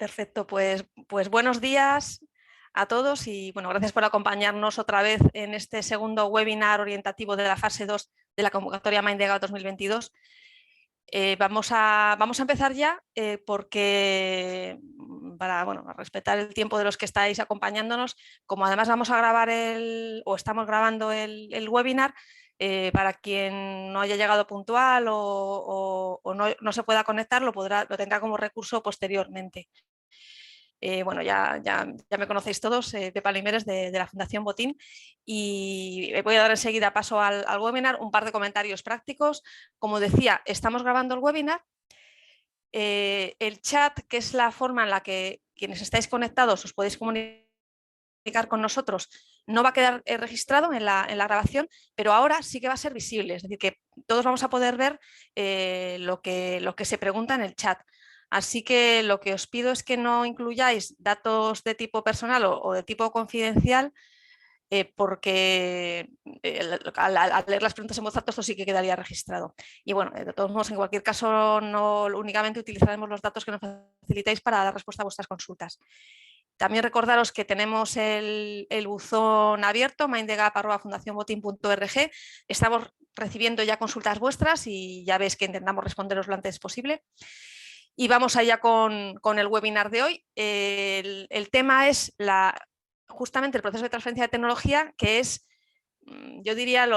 Perfecto, pues buenos días a todos y bueno, gracias por acompañarnos otra vez en este segundo webinar orientativo de la fase 2 de la convocatoria MindTheGap 2022. Vamos a empezar ya porque para respetar el tiempo de los que estáis acompañándonos, como además vamos a grabar estamos grabando el webinar, para quien no haya llegado puntual o no se pueda conectar, lo tendrá como recurso posteriormente. Bueno, ya me conocéis todos, Pepa Limeres de la Fundación Botín, y voy a dar enseguida paso al webinar. Un par de comentarios prácticos. Como decía, estamos grabando el webinar. El chat, que es la forma en la que quienes estáis conectados os podéis comunicar con nosotros, no va a quedar registrado en la grabación, pero ahora sí que va a ser visible, es decir, que todos vamos a poder ver lo que se pregunta en el chat. Así que lo que os pido es que no incluyáis datos de tipo personal o de tipo confidencial, porque al leer las preguntas en voz alta esto sí que quedaría registrado. Y bueno, de todos modos, en cualquier caso, no únicamente utilizaremos los datos que nos facilitáis para dar respuesta a vuestras consultas. También recordaros que tenemos el buzón abierto, mindthegap@fundacionbotin.org. Estamos recibiendo ya consultas vuestras y ya veis que intentamos responderos lo antes posible. Y vamos allá con el webinar de hoy. El tema es justamente el proceso de transferencia de tecnología, que es, yo diría,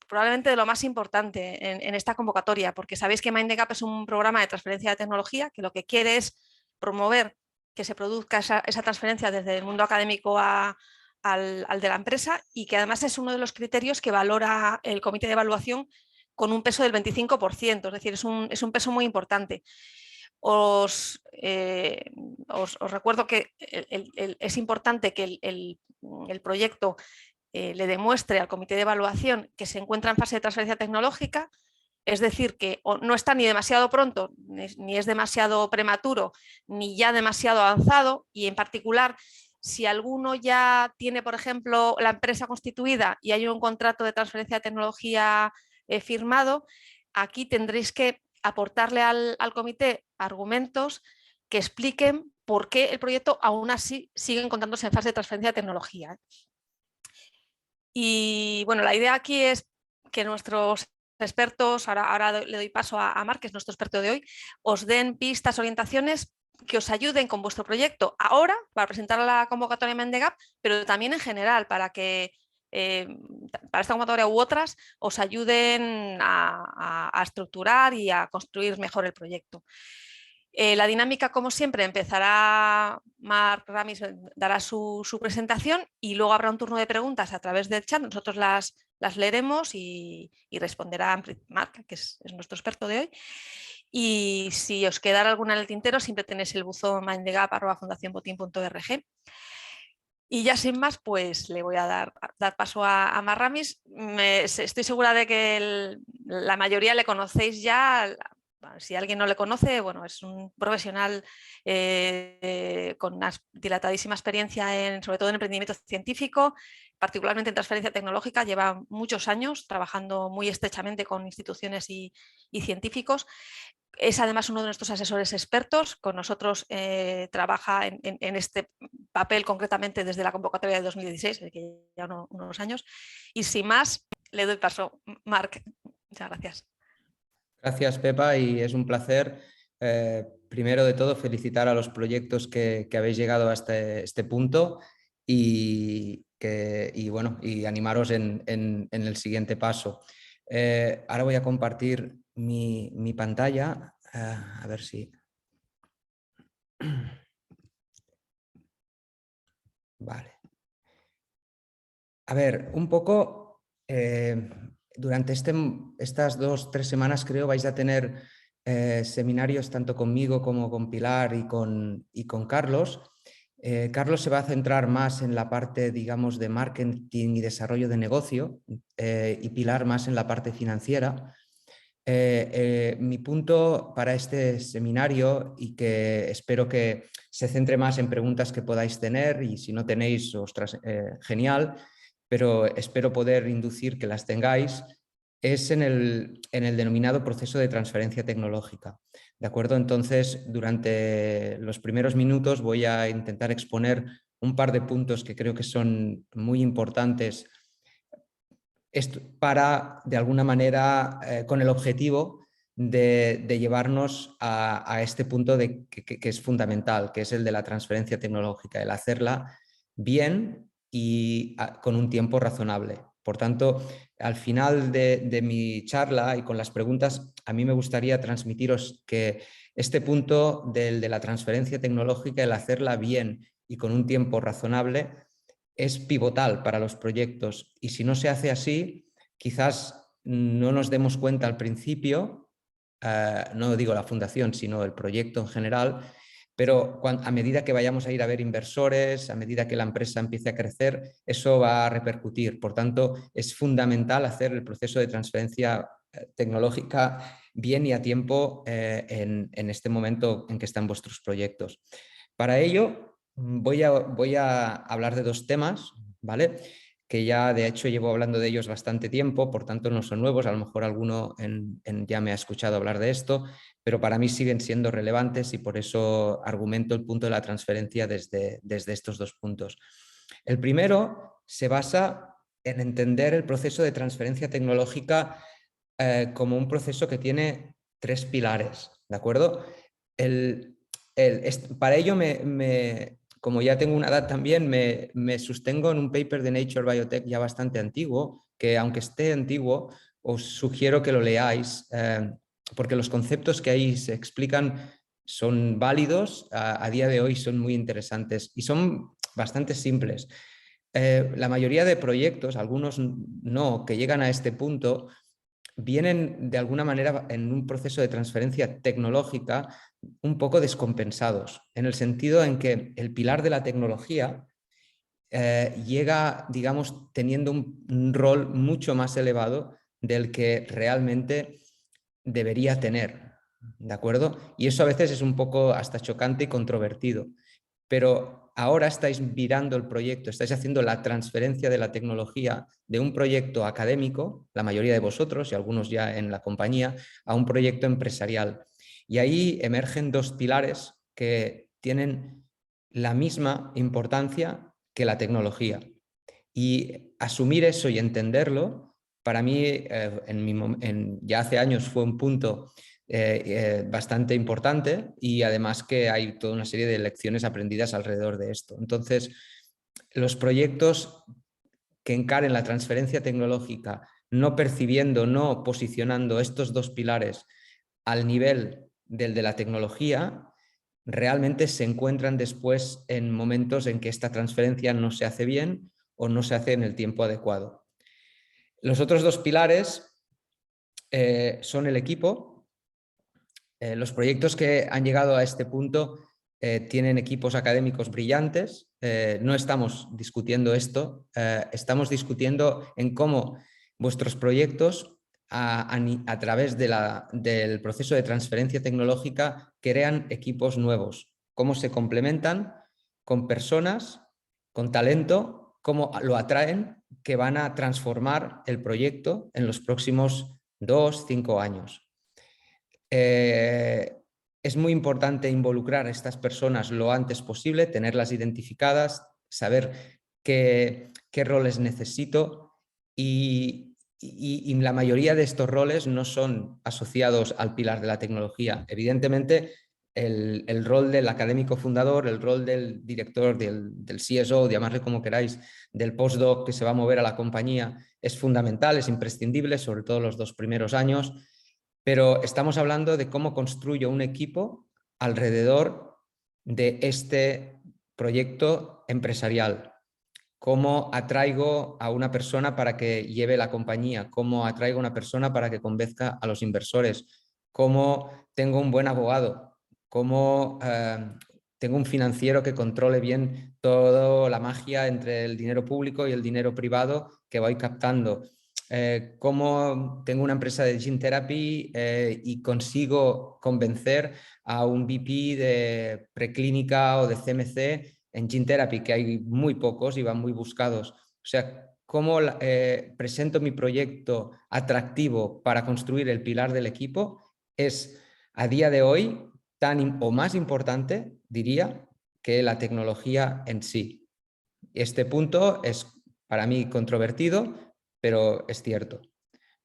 probablemente de lo más importante en esta convocatoria, porque sabéis que MindTheGap es un programa de transferencia de tecnología que lo que quiere es promover que se produzca esa transferencia desde el mundo académico al de la empresa, y que además es uno de los criterios que valora el comité de evaluación con un peso del 25%, es decir, es un peso muy importante. Os recuerdo que es importante que el proyecto le demuestre al comité de evaluación que se encuentra en fase de transferencia tecnológica, es decir, que no está ni demasiado pronto, ni es demasiado prematuro, ni ya demasiado avanzado, y en particular, si alguno ya tiene, por ejemplo, la empresa constituida y hay un contrato de transferencia de tecnología firmado, aquí tendréis que aportarle al comité argumentos que expliquen por qué el proyecto aún así sigue encontrándose en fase de transferencia de tecnología. Y bueno, la idea aquí es que nuestros expertos, ahora le doy paso a Marc, que es nuestro experto de hoy, os den pistas, orientaciones que os ayuden con vuestro proyecto ahora para presentar la convocatoria MindTheGap, pero también en general para que para esta convocatoria u otras os ayuden a estructurar y a construir mejor el proyecto. La dinámica, como siempre, empezará Marc Ramis, dará su presentación y luego habrá un turno de preguntas a través del chat. Nosotros las leeremos y responderá Marc, que es nuestro experto de hoy. Y si os quedara alguna en el tintero, siempre tenéis el buzón mindthegap@fundacionbotin.org. Y ya sin más, pues le voy a dar paso a Marc Ramis. Estoy segura de que la mayoría le conocéis ya. Si alguien no le conoce, bueno, es un profesional con una dilatadísima experiencia sobre todo en emprendimiento científico, particularmente en transferencia tecnológica. Lleva muchos años trabajando muy estrechamente con instituciones y científicos. Es además uno de nuestros asesores expertos. Con nosotros trabaja en este papel concretamente desde la convocatoria de 2016, que ya unos años. Y sin más, le doy paso. Marc, muchas gracias. Gracias, Pepa, y es un placer. Primero de todo, felicitar a los proyectos que habéis llegado hasta este punto y animaros en el siguiente paso. Ahora voy a compartir mi pantalla, a ver si... Vale. A ver, un poco, durante estas 2-3 semanas creo vais a tener seminarios tanto conmigo como con Pilar y con Carlos. Carlos se va a centrar más en la parte, digamos, de marketing y desarrollo de negocio, y Pilar más en la parte financiera. Mi punto para este seminario, y que espero que se centre más en preguntas que podáis tener, y si no tenéis, ostras, genial, pero espero poder inducir que las tengáis, es en el denominado proceso de transferencia tecnológica. ¿De acuerdo? Entonces, durante los primeros minutos voy a intentar exponer un par de puntos que creo que son muy importantes para, de alguna manera, con el objetivo de llevarnos a este punto que es fundamental, que es el de la transferencia tecnológica, el hacerla bien y con un tiempo razonable. Por tanto, al final de mi charla y con las preguntas, a mí me gustaría transmitiros que este punto de la transferencia tecnológica, el hacerla bien y con un tiempo razonable, es pivotal para los proyectos, y si no se hace así, quizás no nos demos cuenta al principio, no digo la fundación, sino el proyecto en general, pero a medida que vayamos a ir a ver inversores, a medida que la empresa empiece a crecer, eso va a repercutir. Por tanto, es fundamental hacer el proceso de transferencia tecnológica bien y a tiempo en este momento en que están vuestros proyectos. Para ello, voy a hablar de dos temas, ¿vale? Que ya de hecho llevo hablando de ellos bastante tiempo, por tanto no son nuevos, a lo mejor alguno ya me ha escuchado hablar de esto, pero para mí siguen siendo relevantes y por eso argumento el punto de la transferencia desde estos dos puntos. El primero se basa en entender el proceso de transferencia tecnológica como un proceso que tiene tres pilares, ¿de acuerdo? Para ello, como ya tengo una edad también, me sostengo en un paper de Nature Biotech ya bastante antiguo, que aunque esté antiguo, os sugiero que lo leáis, porque los conceptos que ahí se explican son válidos, a día de hoy son muy interesantes y son bastante simples. La mayoría de proyectos, algunos no, que llegan a este punto, vienen de alguna manera en un proceso de transferencia tecnológica un poco descompensados, en el sentido en que el pilar de la tecnología llega, digamos, teniendo un rol mucho más elevado del que realmente debería tener, ¿de acuerdo? Y eso a veces es un poco hasta chocante y controvertido, pero ahora estáis virando el proyecto, estáis haciendo la transferencia de la tecnología de un proyecto académico, la mayoría de vosotros y algunos ya en la compañía, a un proyecto empresarial. Y ahí emergen dos pilares que tienen la misma importancia que la tecnología. Y asumir eso y entenderlo, para mí, ya hace años fue un punto bastante importante, y además que hay toda una serie de lecciones aprendidas alrededor de esto. Entonces, los proyectos que encaren la transferencia tecnológica, no percibiendo, no posicionando estos dos pilares al nivel del de la tecnología, realmente se encuentran después en momentos en que esta transferencia no se hace bien o no se hace en el tiempo adecuado. Los otros dos pilares son el equipo. Los proyectos que han llegado a este punto tienen equipos académicos brillantes. No estamos discutiendo esto, estamos discutiendo en cómo vuestros proyectos a través del proceso de transferencia tecnológica crean equipos nuevos, cómo se complementan con personas, con talento, cómo lo atraen, que van a transformar el proyecto en los próximos 2, 5 años. Es muy importante involucrar a estas personas lo antes posible, tenerlas identificadas, saber qué roles necesito, y la mayoría de estos roles no son asociados al pilar de la tecnología. Evidentemente, el rol del académico fundador, el rol del director, del CSO, llamarle como queráis, del postdoc que se va a mover a la compañía, es fundamental, es imprescindible, sobre todo los 2 primeros años. Pero estamos hablando de cómo construyo un equipo alrededor de este proyecto empresarial. Cómo atraigo a una persona para que lleve la compañía, cómo atraigo a una persona para que convenzca a los inversores, cómo tengo un buen abogado, cómo tengo un financiero que controle bien toda la magia entre el dinero público y el dinero privado que voy captando. Cómo tengo una empresa de gene therapy y consigo convencer a un VP de preclínica o de CMC en gene therapy, que hay muy pocos y van muy buscados. O sea, cómo presento mi proyecto atractivo para construir el pilar del equipo es a día de hoy tan o más importante, diría, que la tecnología en sí. Este punto es para mí controvertido, pero es cierto,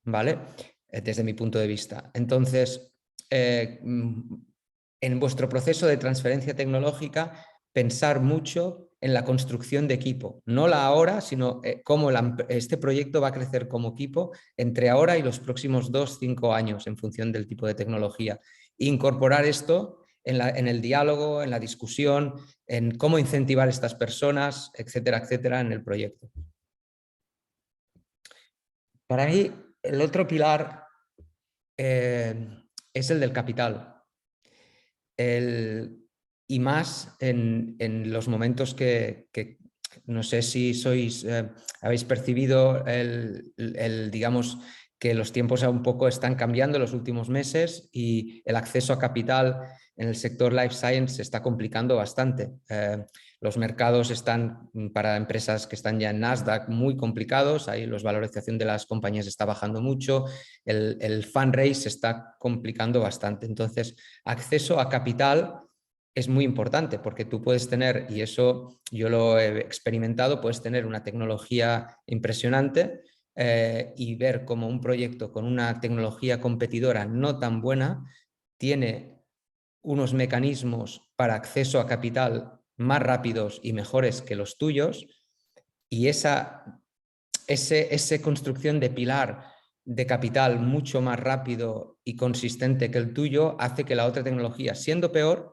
¿vale? Desde mi punto de vista. Entonces, en vuestro proceso de transferencia tecnológica, pensar mucho en la construcción de equipo, no la ahora, sino cómo este proyecto va a crecer como equipo entre ahora y los próximos 2-5 años en función del tipo de tecnología. Incorporar esto en el diálogo, en la discusión, en cómo incentivar a estas personas, etcétera, etcétera, en el proyecto. Para mí, el otro pilar es el del capital. Y más en los momentos que no sé si habéis percibido digamos, que los tiempos un poco están cambiando en los últimos meses y el acceso a capital en el sector life science se está complicando bastante. Los mercados están, para empresas que están ya en Nasdaq, muy complicados. Ahí la valorización de las compañías está bajando mucho. El fundraise se está complicando bastante. Entonces, acceso a capital es muy importante porque tú puedes tener, y eso yo lo he experimentado, puedes tener una tecnología impresionante y ver cómo un proyecto con una tecnología competidora no tan buena tiene unos mecanismos para acceso a capital más rápidos y mejores que los tuyos, y esa construcción de pilar de capital mucho más rápido y consistente que el tuyo hace que la otra tecnología, siendo peor,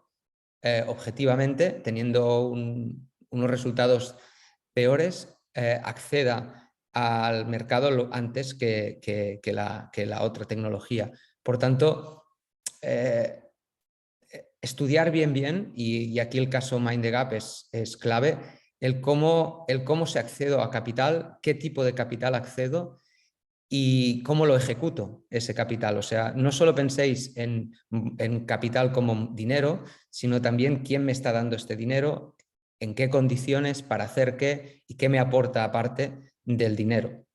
objetivamente, teniendo unos resultados peores, acceda al mercado antes que la otra tecnología. Por tanto, estudiar bien, y aquí el caso Mind the Gap es clave, el cómo se accedo a capital, qué tipo de capital accedo y cómo lo ejecuto ese capital. O sea, no solo penséis en capital como dinero, sino también quién me está dando este dinero, en qué condiciones, para hacer qué y qué me aporta aparte del dinero.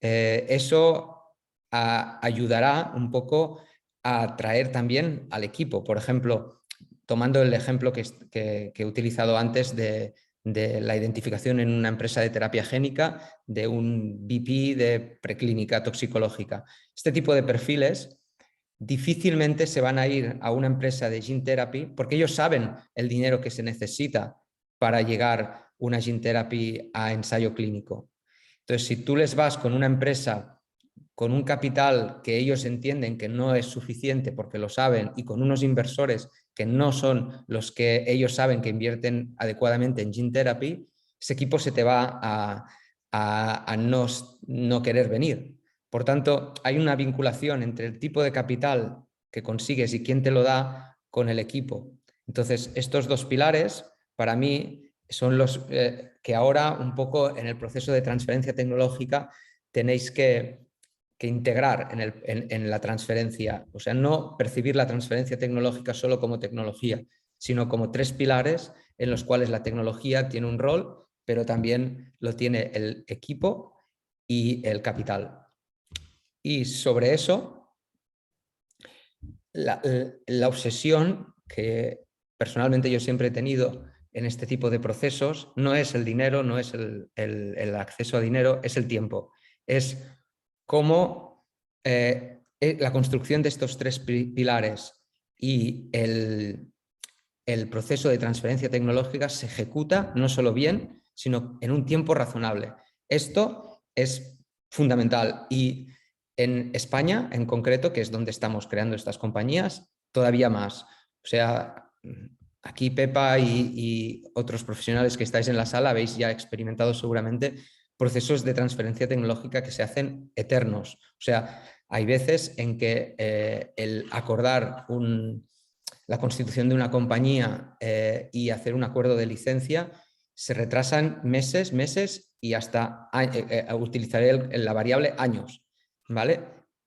Eso ayudará un poco a atraer también al equipo. Por ejemplo, tomando el ejemplo que he utilizado antes de la identificación en una empresa de terapia génica de un VP de preclínica toxicológica. Este tipo de perfiles difícilmente se van a ir a una empresa de gene therapy porque ellos saben el dinero que se necesita para llegar una gene therapy a ensayo clínico. Entonces, si tú les vas con una empresa con un capital que ellos entienden que no es suficiente porque lo saben y con unos inversores que no son los que ellos saben que invierten adecuadamente en gene therapy, ese equipo se te va a no querer venir. Por tanto, hay una vinculación entre el tipo de capital que consigues y quién te lo da con el equipo. Entonces, estos dos pilares, para mí, son los que ahora un poco en el proceso de transferencia tecnológica tenéis que integrar en la transferencia. O sea, no percibir la transferencia tecnológica solo como tecnología, sino como tres pilares en los cuales la tecnología tiene un rol, pero también lo tiene el equipo y el capital. Y sobre eso, la obsesión que personalmente yo siempre he tenido en este tipo de procesos no es el dinero, no es el acceso a dinero, es el tiempo. Es cómo la construcción de estos tres pilares y el proceso de transferencia tecnológica se ejecuta no solo bien, sino en un tiempo razonable. Esto es fundamental y en España, en concreto, que es donde estamos creando estas compañías, todavía más. O sea, aquí Pepa y otros profesionales que estáis en la sala habéis ya experimentado seguramente procesos de transferencia tecnológica que se hacen eternos. O sea, hay veces en que el acordar la constitución de una compañía y hacer un acuerdo de licencia se retrasan meses y hasta utilizaré la variable años, ¿vale?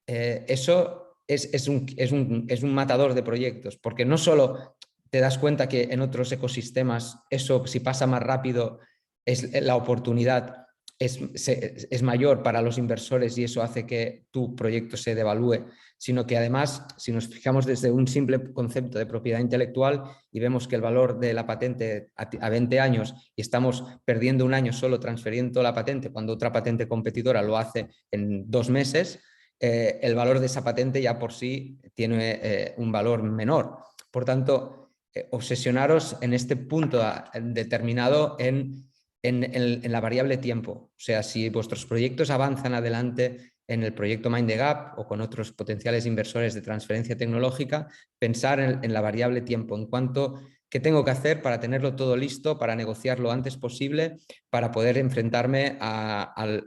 Eso es un matador de proyectos, porque no solo te das cuenta que en otros ecosistemas eso, si pasa más rápido, es la oportunidad es mayor para los inversores y eso hace que tu proyecto se devalúe, sino que además, si nos fijamos desde un simple concepto de propiedad intelectual y vemos que el valor de la patente a 20 años y estamos perdiendo un año solo transfiriendo la patente cuando otra patente competidora lo hace en 2 meses, el valor de esa patente ya por sí tiene un valor menor. Por tanto, obsesionaros en este punto determinado en la variable tiempo. O sea, si vuestros proyectos avanzan adelante en el proyecto Mind the Gap o con otros potenciales inversores de transferencia tecnológica, pensar en la variable tiempo, en cuanto qué tengo que hacer para tenerlo todo listo, para negociar lo antes posible, para poder enfrentarme al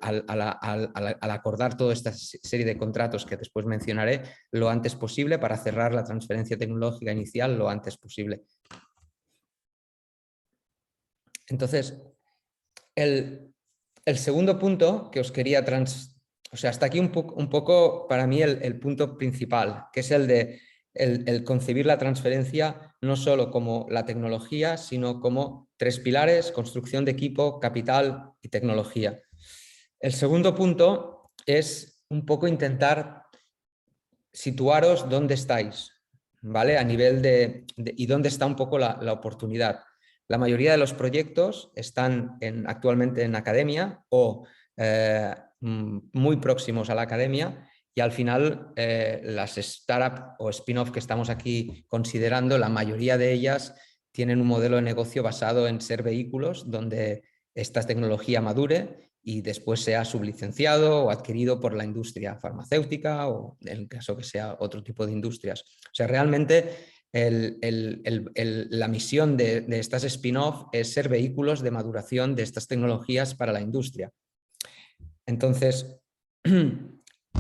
acordar toda esta serie de contratos que después mencionaré lo antes posible para cerrar la transferencia tecnológica inicial lo antes posible. Entonces, el segundo punto que os quería o sea, hasta aquí un poco para mí el punto principal, que es el de el concebir la transferencia no solo como la tecnología, sino como 3 pilares: construcción de equipo, capital y tecnología. El segundo punto es un poco intentar situaros dónde estáis, ¿vale? A nivel y dónde está un poco la oportunidad. La mayoría de los proyectos están actualmente en academia o muy próximos a la academia, y al final las startups o spin-off que estamos aquí considerando, la mayoría de ellas tienen un modelo de negocio basado en ser vehículos donde esta tecnología madure y después sea sublicenciado o adquirido por la industria farmacéutica o en el caso que sea otro tipo de industrias. O sea, realmente la misión de estas spin-off es ser vehículos de maduración de estas tecnologías para la industria. Entonces,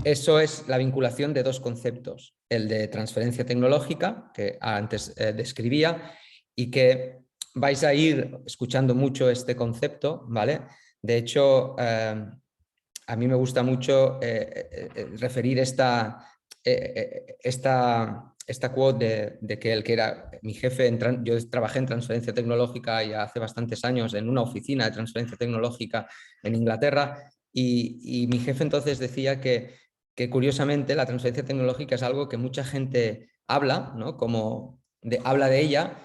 eso es la vinculación de 2 conceptos: el de transferencia tecnológica, que antes describía, y que vais a ir escuchando mucho este concepto, ¿vale? De hecho, a mí me gusta mucho referir esta quote de que el que era mi jefe, yo trabajé en transferencia tecnológica ya hace bastantes años en una oficina de transferencia tecnológica en Inglaterra, y mi jefe entonces decía que curiosamente la transferencia tecnológica es algo que mucha gente habla, ¿no? Habla de ella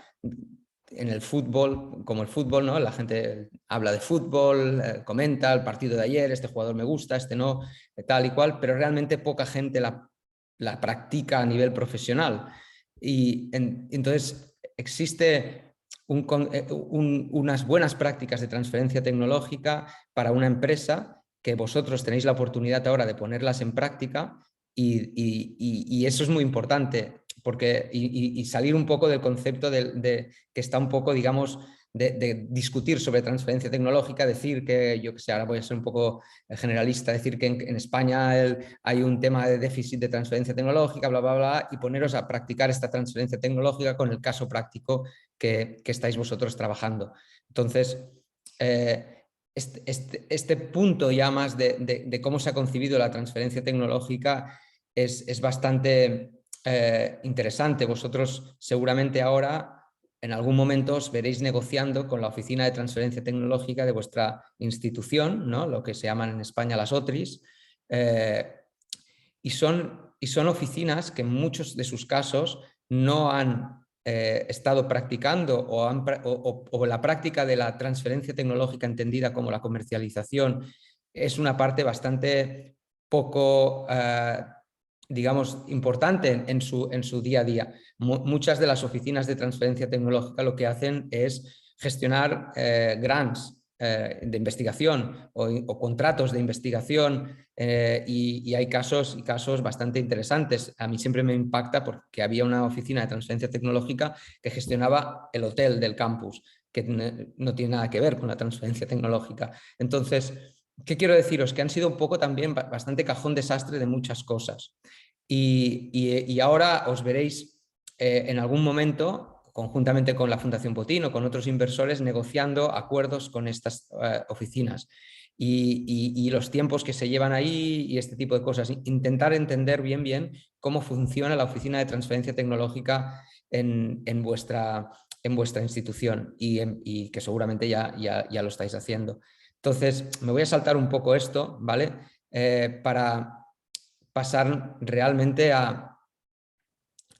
en el fútbol, como el fútbol, ¿no? La gente habla de fútbol, comenta el partido de ayer, este jugador me gusta, este no, tal y cual, pero realmente poca gente la practica a nivel profesional. Y entonces existe unas buenas prácticas de transferencia tecnológica para una empresa que vosotros tenéis la oportunidad ahora de ponerlas en práctica, y eso es muy importante, porque y salir un poco del concepto que está un poco, digamos, de discutir sobre transferencia tecnológica, decir que, yo que sé, ahora voy a ser un poco generalista, decir que en España hay un tema de déficit de transferencia tecnológica, bla, bla, bla, y poneros a practicar esta transferencia tecnológica con el caso práctico que estáis vosotros trabajando. Entonces, este punto ya más de cómo se ha concebido la transferencia tecnológica es bastante interesante. Vosotros seguramente ahora en algún momento os veréis negociando con la oficina de transferencia tecnológica de vuestra institución, ¿no? Lo que se llaman en España las OTRIs, y son oficinas que en muchos de sus casos no han estado practicando o la práctica de la transferencia tecnológica entendida como la comercialización es una parte bastante poco digamos, importante en su día a día. Muchas de las oficinas de transferencia tecnológica lo que hacen es gestionar grants de investigación o contratos de investigación, y hay casos bastante interesantes. A mí siempre me impacta porque había una oficina de transferencia tecnológica que gestionaba el hotel del campus, que no tiene nada que ver con la transferencia tecnológica. Entonces, ¿qué quiero deciros? Que han sido un poco también bastante cajón desastre de muchas cosas. Y ahora os veréis en algún momento, conjuntamente con la Fundación Botín o con otros inversores, negociando acuerdos con estas oficinas. Y los tiempos que se llevan ahí y este tipo de cosas. Intentar entender bien cómo funciona la oficina de transferencia tecnológica en vuestra institución, y que seguramente ya lo estáis haciendo. Entonces, me voy a saltar un poco esto, ¿vale? Para pasar realmente a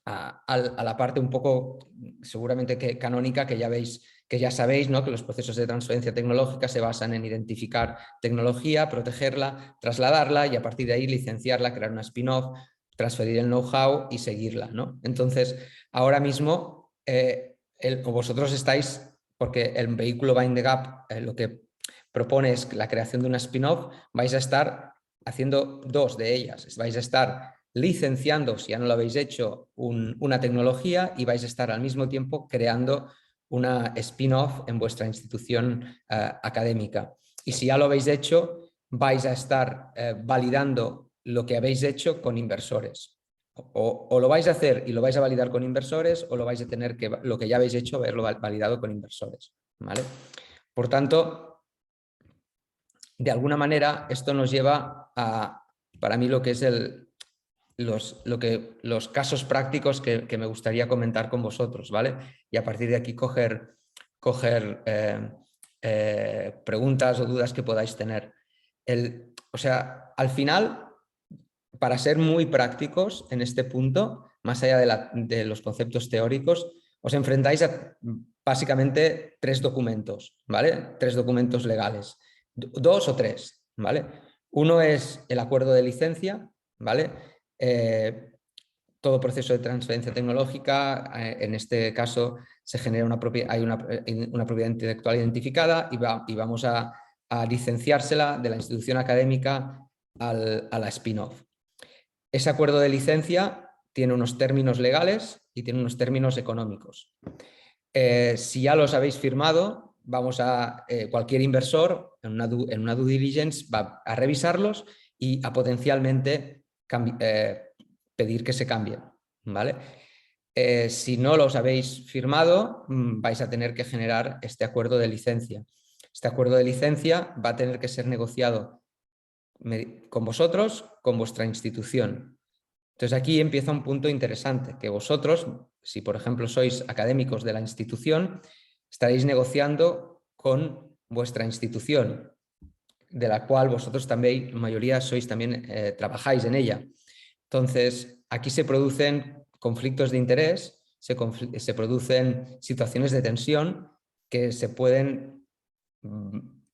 la parte un poco, seguramente que canónica, que ya veis, que ya sabéis, ¿no? Que los procesos de transferencia tecnológica se basan en identificar tecnología, protegerla, trasladarla y a partir de ahí licenciarla, crear una spin-off, transferir el know-how y seguirla, ¿no? Entonces, ahora mismo, vosotros estáis, porque el vehículo Bind the Gap lo que propone es la creación de una spin-off, vais a estar haciendo dos de ellas, vais a estar licenciando, si ya no lo habéis hecho, una tecnología y vais a estar al mismo tiempo creando una spin-off en vuestra institución académica. Y si ya lo habéis hecho, vais a estar validando lo que habéis hecho con inversores. O lo vais a hacer y lo vais a validar con inversores, o lo vais a tener que, lo que ya habéis hecho, haberlo validado con inversores, ¿vale? Por tanto, de alguna manera, esto nos lleva a, para mí, lo que es los casos prácticos que me gustaría comentar con vosotros, ¿vale? Y a partir de aquí coger preguntas o dudas que podáis tener. O sea, al final, para ser muy prácticos en este punto, más allá de los conceptos teóricos, os enfrentáis a básicamente tres documentos, ¿vale? Tres documentos legales, dos o tres, ¿vale? Uno es el acuerdo de licencia, ¿vale? Todo proceso de transferencia tecnológica, en este caso se genera hay una propiedad intelectual identificada y vamos a licenciársela de la institución académica a la spin-off. Ese acuerdo de licencia tiene unos términos legales y tiene unos términos económicos. Si ya los habéis firmado, cualquier inversor en una due diligence va a revisarlos y a potencialmente pedir que se cambien, ¿vale? Si no los habéis firmado, vais a tener que generar este acuerdo de licencia. Este acuerdo de licencia va a tener que ser negociado con vosotros, con vuestra institución. Entonces aquí empieza un punto interesante, que vosotros, si por ejemplo sois académicos de la institución, estaréis negociando con vuestra institución, de la cual vosotros también, la mayoría trabajáis en ella. Entonces, aquí se producen conflictos de interés, se producen situaciones de tensión que se pueden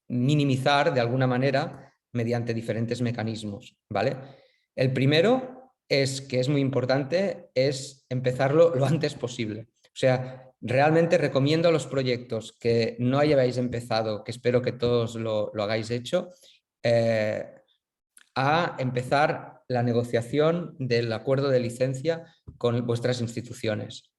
minimizar de alguna manera mediante diferentes mecanismos, ¿vale? El primero que es muy importante, es empezarlo lo antes posible. O sea, realmente recomiendo a los proyectos que no hayáis empezado, que espero que todos lo hagáis hecho, a empezar la negociación del acuerdo de licencia con vuestras instituciones.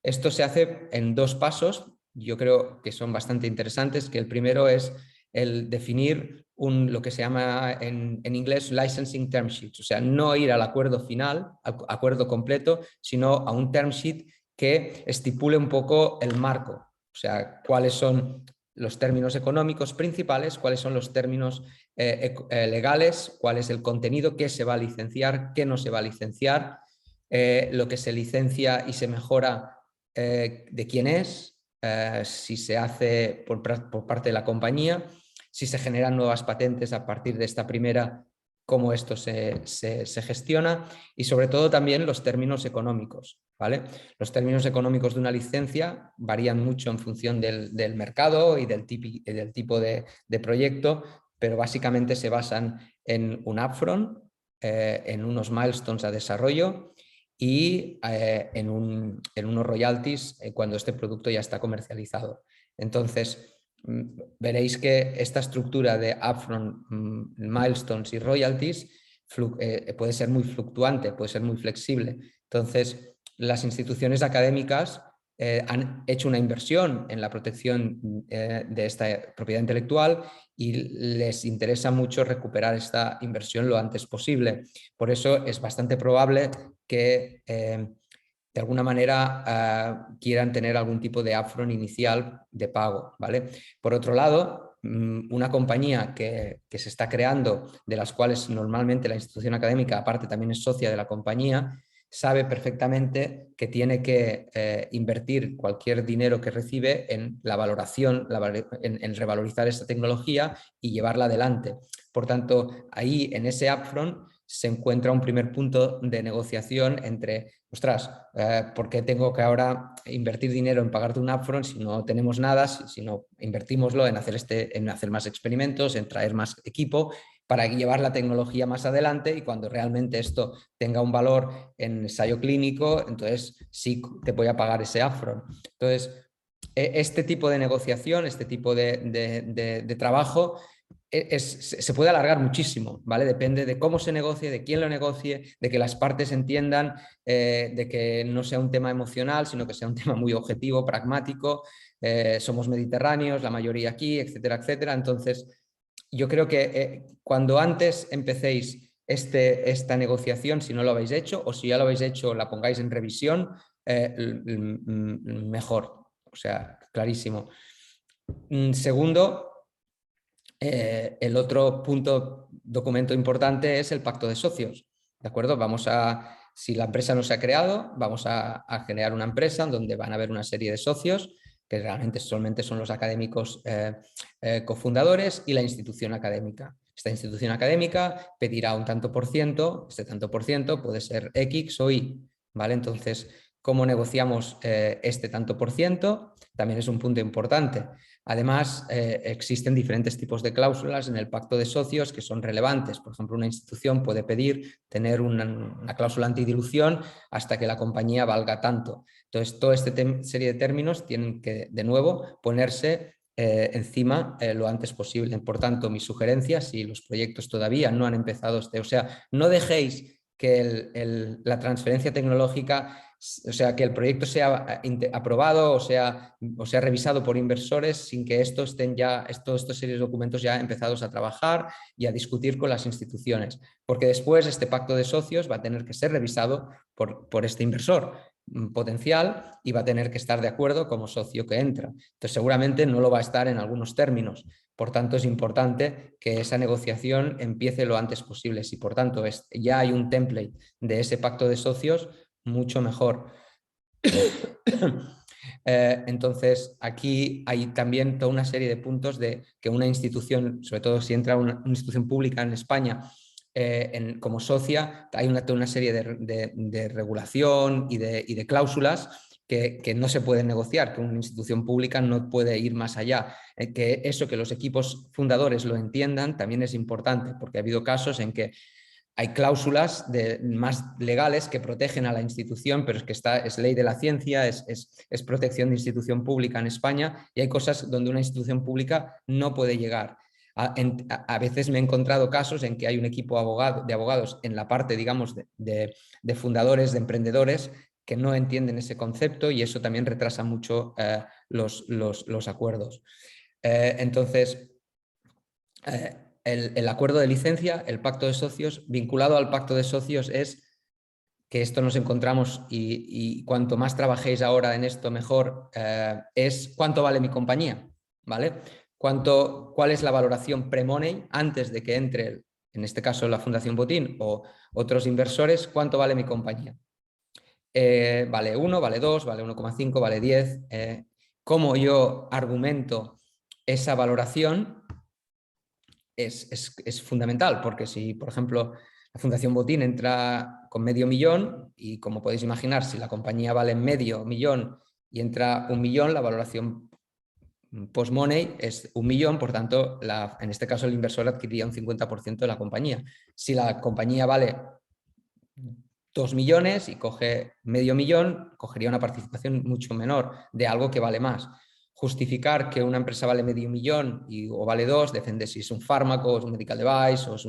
Esto se hace en dos pasos, yo creo que son bastante interesantes, que el primero es el definir lo que se llama en inglés licensing term sheets, o sea, no ir al acuerdo final, al acuerdo completo, sino a un term sheet que estipule un poco el marco, o sea, cuáles son los términos económicos principales, cuáles son los términos legales, cuál es el contenido, qué se va a licenciar, qué no se va a licenciar, lo que se licencia y se mejora, de quién es, si se hace por parte de la compañía, si se generan nuevas patentes a partir de esta primera, cómo esto se gestiona y sobre todo también los términos económicos, ¿vale? Los términos económicos de una licencia varían mucho en función del mercado y del tipo de proyecto, pero básicamente se basan en un upfront, en unos milestones a desarrollo y en unos royalties cuando este producto ya está comercializado. Entonces, veréis que esta estructura de upfront, milestones y royalties puede ser muy fluctuante, puede ser muy flexible. Entonces, las instituciones académicas han hecho una inversión en la protección de esta propiedad intelectual y les interesa mucho recuperar esta inversión lo antes posible. Por eso es bastante probable que de alguna manera quieran tener algún tipo de upfront inicial de pago, ¿vale? Por otro lado, una compañía que se está creando, de las cuales normalmente la institución académica aparte también es socia de la compañía, sabe perfectamente que tiene que invertir cualquier dinero que recibe en la valoración, en revalorizar esta tecnología y llevarla adelante. Por tanto, ahí en ese upfront se encuentra un primer punto de negociación entre, ostras, ¿por qué tengo que ahora invertir dinero en pagarte un upfront si no tenemos nada, si no invertimoslo en hacer más experimentos, en traer más equipo para llevar la tecnología más adelante, y cuando realmente esto tenga un valor en ensayo clínico, entonces sí te voy a pagar ese upfront. Entonces, este tipo de negociación, este tipo de trabajo se puede alargar muchísimo, ¿vale? Depende de cómo se negocie, de quién lo negocie, de que las partes entiendan, de que no sea un tema emocional, sino que sea un tema muy objetivo, pragmático. Somos mediterráneos, la mayoría aquí, etcétera, etcétera. Entonces, yo creo que cuando antes empecéis esta negociación, si no lo habéis hecho, o si ya lo habéis hecho, la pongáis en revisión, mejor. O sea, clarísimo. Segundo, el otro documento importante es el pacto de socios, ¿de acuerdo? Si la empresa no se ha creado, vamos a generar una empresa donde van a haber una serie de socios, que realmente solamente son los académicos cofundadores y la institución académica. Esta institución académica pedirá un tanto por ciento, este tanto por ciento puede ser X o Y, ¿vale? Entonces, ¿cómo negociamos este tanto por ciento? También es un punto importante. Además, existen diferentes tipos de cláusulas en el pacto de socios que son relevantes. Por ejemplo, una institución puede pedir tener una cláusula antidilución hasta que la compañía valga tanto. Entonces, toda esta serie de términos tienen que, de nuevo, ponerse encima lo antes posible. Por tanto, mi sugerencia, si los proyectos todavía no han empezado, o sea, no dejéis que la transferencia tecnológica, o sea, que el proyecto sea aprobado o sea revisado por inversores sin que estos series de documentos ya empezados a trabajar y a discutir con las instituciones, porque después este pacto de socios va a tener que ser revisado por este inversor potencial y va a tener que estar de acuerdo como socio que entra. Entonces, seguramente no lo va a estar en algunos términos. Por tanto, es importante que esa negociación empiece lo antes posible. Si, por tanto, ya hay un template de ese pacto de socios, mucho mejor. Entonces, aquí hay también toda una serie de puntos de que una institución, sobre todo si entra una institución pública en España como socia, hay una serie de regulación y de cláusulas que no se pueden negociar, que una institución pública no puede ir más allá. Que los equipos fundadores lo entiendan también es importante, porque ha habido casos en que hay cláusulas más legales que protegen a la institución, pero es que es ley de la ciencia, es protección de institución pública en España, y hay cosas donde una institución pública no puede llegar. A veces me he encontrado casos en que hay un equipo de abogados en la parte, digamos, de fundadores, de emprendedores, que no entienden ese concepto, y eso también retrasa mucho los acuerdos. Entonces, el acuerdo de licencia, el pacto de socios, vinculado al pacto de socios es que esto nos encontramos, y cuanto más trabajéis ahora en esto mejor, es cuánto vale mi compañía, ¿vale? ¿Cuál es la valoración pre-money antes de que entre, en este caso la Fundación Botín o otros inversores? ¿Cuánto vale mi compañía? ¿Vale 1, vale 2, vale 1,5, vale 10? ¿Cómo yo argumento esa valoración? Es fundamental, porque si, por ejemplo, la Fundación Botín entra con $500,000 y, como podéis imaginar, si la compañía vale $500,000 y entra 1.000.000, la valoración post-money es 1.000.000, por tanto, en este caso el inversor adquiriría un 50% de la compañía. Si la compañía vale 2 millones y coge $500,000, cogería una participación mucho menor de algo que vale más. Justificar que una empresa vale $500,000 o vale 2, depende si es un fármaco, es un medical device o es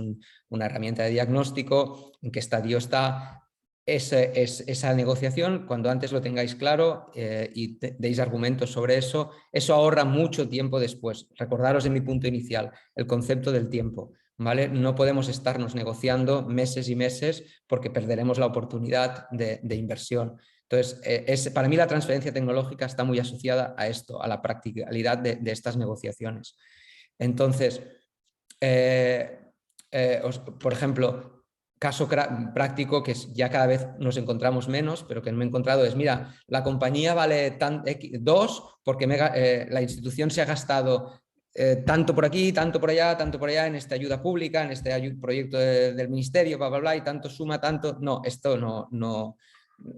una herramienta de diagnóstico, en qué estadio está. Esa negociación, cuando antes lo tengáis claro y deis argumentos sobre eso, eso ahorra mucho tiempo después. Recordaros en mi punto inicial, el concepto del tiempo, ¿vale? No podemos estarnos negociando meses y meses porque perderemos la oportunidad de inversión. Entonces, para mí la transferencia tecnológica está muy asociada a esto, a la practicalidad de estas negociaciones. Entonces, por ejemplo, caso práctico que ya cada vez nos encontramos menos, pero que me he encontrado es, mira, la compañía vale 2 porque la institución se ha gastado tanto por aquí, tanto por allá, en esta ayuda pública, en este proyecto del ministerio, bla, bla, bla, y tanto suma, tanto... No, esto no...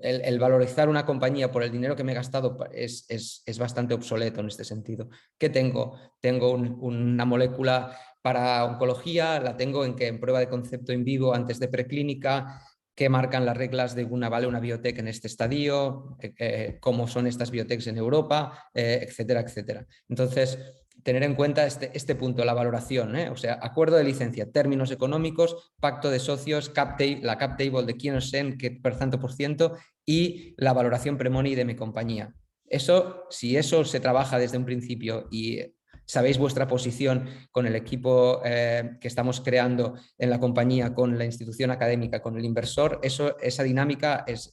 El valorizar una compañía por el dinero que me he gastado es bastante obsoleto en este sentido. ¿Qué tengo? Tengo una molécula para oncología, la tengo en prueba de concepto in vivo antes de preclínica, qué marcan las reglas de una biotech en este estadio, cómo son estas biotechs en Europa, etcétera, etcétera. Entonces, tener en cuenta este punto, la valoración, o sea, acuerdo de licencia, términos económicos, pacto de socios, la cap table de quién os en qué tanto por ciento y la valoración pre-money de mi compañía. Si eso se trabaja desde un principio y sabéis vuestra posición con el equipo que estamos creando en la compañía, con la institución académica, con el inversor, esa dinámica es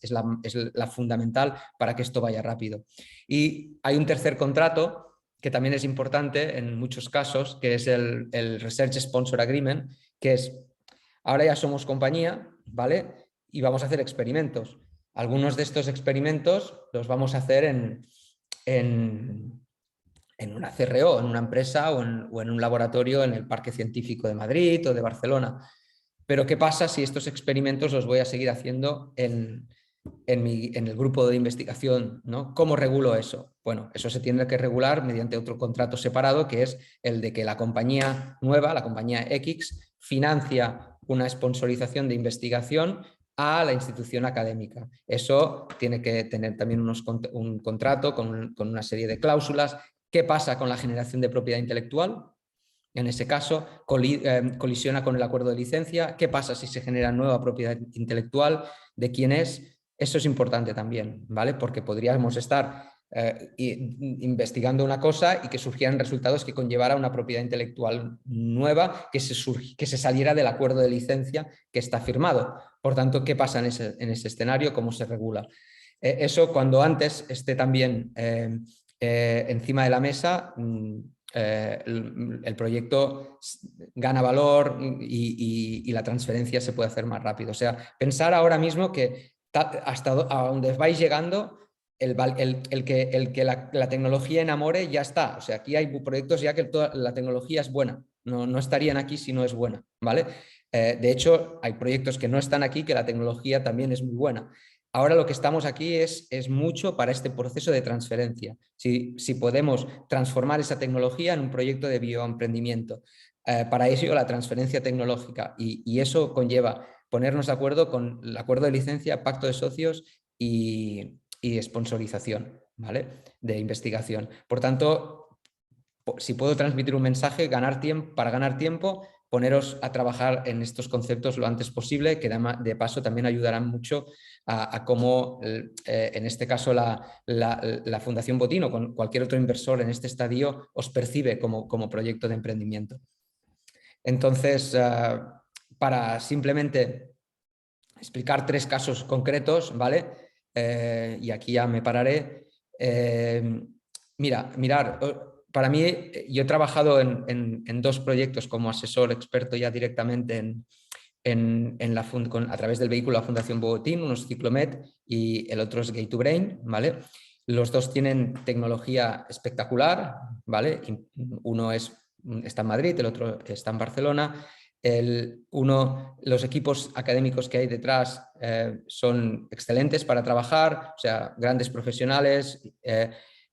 la fundamental para que esto vaya rápido. Y hay un tercer contrato que también es importante en muchos casos, que es el Research Sponsor Agreement, que es, ahora ya somos compañía, ¿vale? Y vamos a hacer experimentos. Algunos de estos experimentos los vamos a hacer en una CRO, en una empresa o en un laboratorio en el Parque Científico de Madrid o de Barcelona. Pero ¿qué pasa si estos experimentos los voy a seguir haciendo en el grupo de investigación, ¿no? ¿Cómo regulo eso? Bueno, eso se tiene que regular mediante otro contrato separado, que es el de que la compañía nueva, la compañía X, financia una sponsorización de investigación a la institución académica. Eso tiene que tener también un contrato con una serie de cláusulas. ¿Qué pasa con la generación de propiedad intelectual? En ese caso, colisiona con el acuerdo de licencia. ¿Qué pasa si se genera nueva propiedad intelectual? ¿De quién es? Eso es importante también, ¿vale? Porque podríamos estar investigando una cosa y que surgieran resultados que conllevara una propiedad intelectual nueva que se saliera del acuerdo de licencia que está firmado. Por tanto, ¿qué pasa en ese escenario? ¿Cómo se regula? Eso cuando antes esté también encima de la mesa, el proyecto gana valor y la transferencia se puede hacer más rápido. O sea, pensar ahora mismo que hasta a donde vais llegando, el que la tecnología enamore ya está. O sea, aquí hay proyectos ya que toda la tecnología es buena. No estarían aquí si no es buena, ¿vale? De hecho, hay proyectos que no están aquí que la tecnología también es muy buena. Ahora lo que estamos aquí es mucho para este proceso de transferencia. Si podemos transformar esa tecnología en un proyecto de bioemprendimiento. Para ello la transferencia tecnológica y eso conlleva ponernos de acuerdo con el acuerdo de licencia, pacto de socios y sponsorización, ¿vale? De investigación. Por tanto, si puedo transmitir un mensaje, para ganar tiempo, poneros a trabajar en estos conceptos lo antes posible, que de paso también ayudarán mucho a cómo, en este caso, la Fundación Botino, con cualquier otro inversor en este estadio, os percibe como proyecto de emprendimiento. Entonces, para simplemente explicar 3 casos concretos, ¿vale? Y aquí ya me pararé. Mirar, para mí, yo he trabajado en 2 proyectos como asesor experto ya directamente a través del vehículo de la Fundación Bogotín, uno es Ciclomed y el otro es Gate2Brain, ¿vale? Los 2 tienen tecnología espectacular, ¿vale? Uno está en Madrid, el otro está en Barcelona. Los equipos académicos que hay detrás son excelentes para trabajar, o sea, grandes profesionales.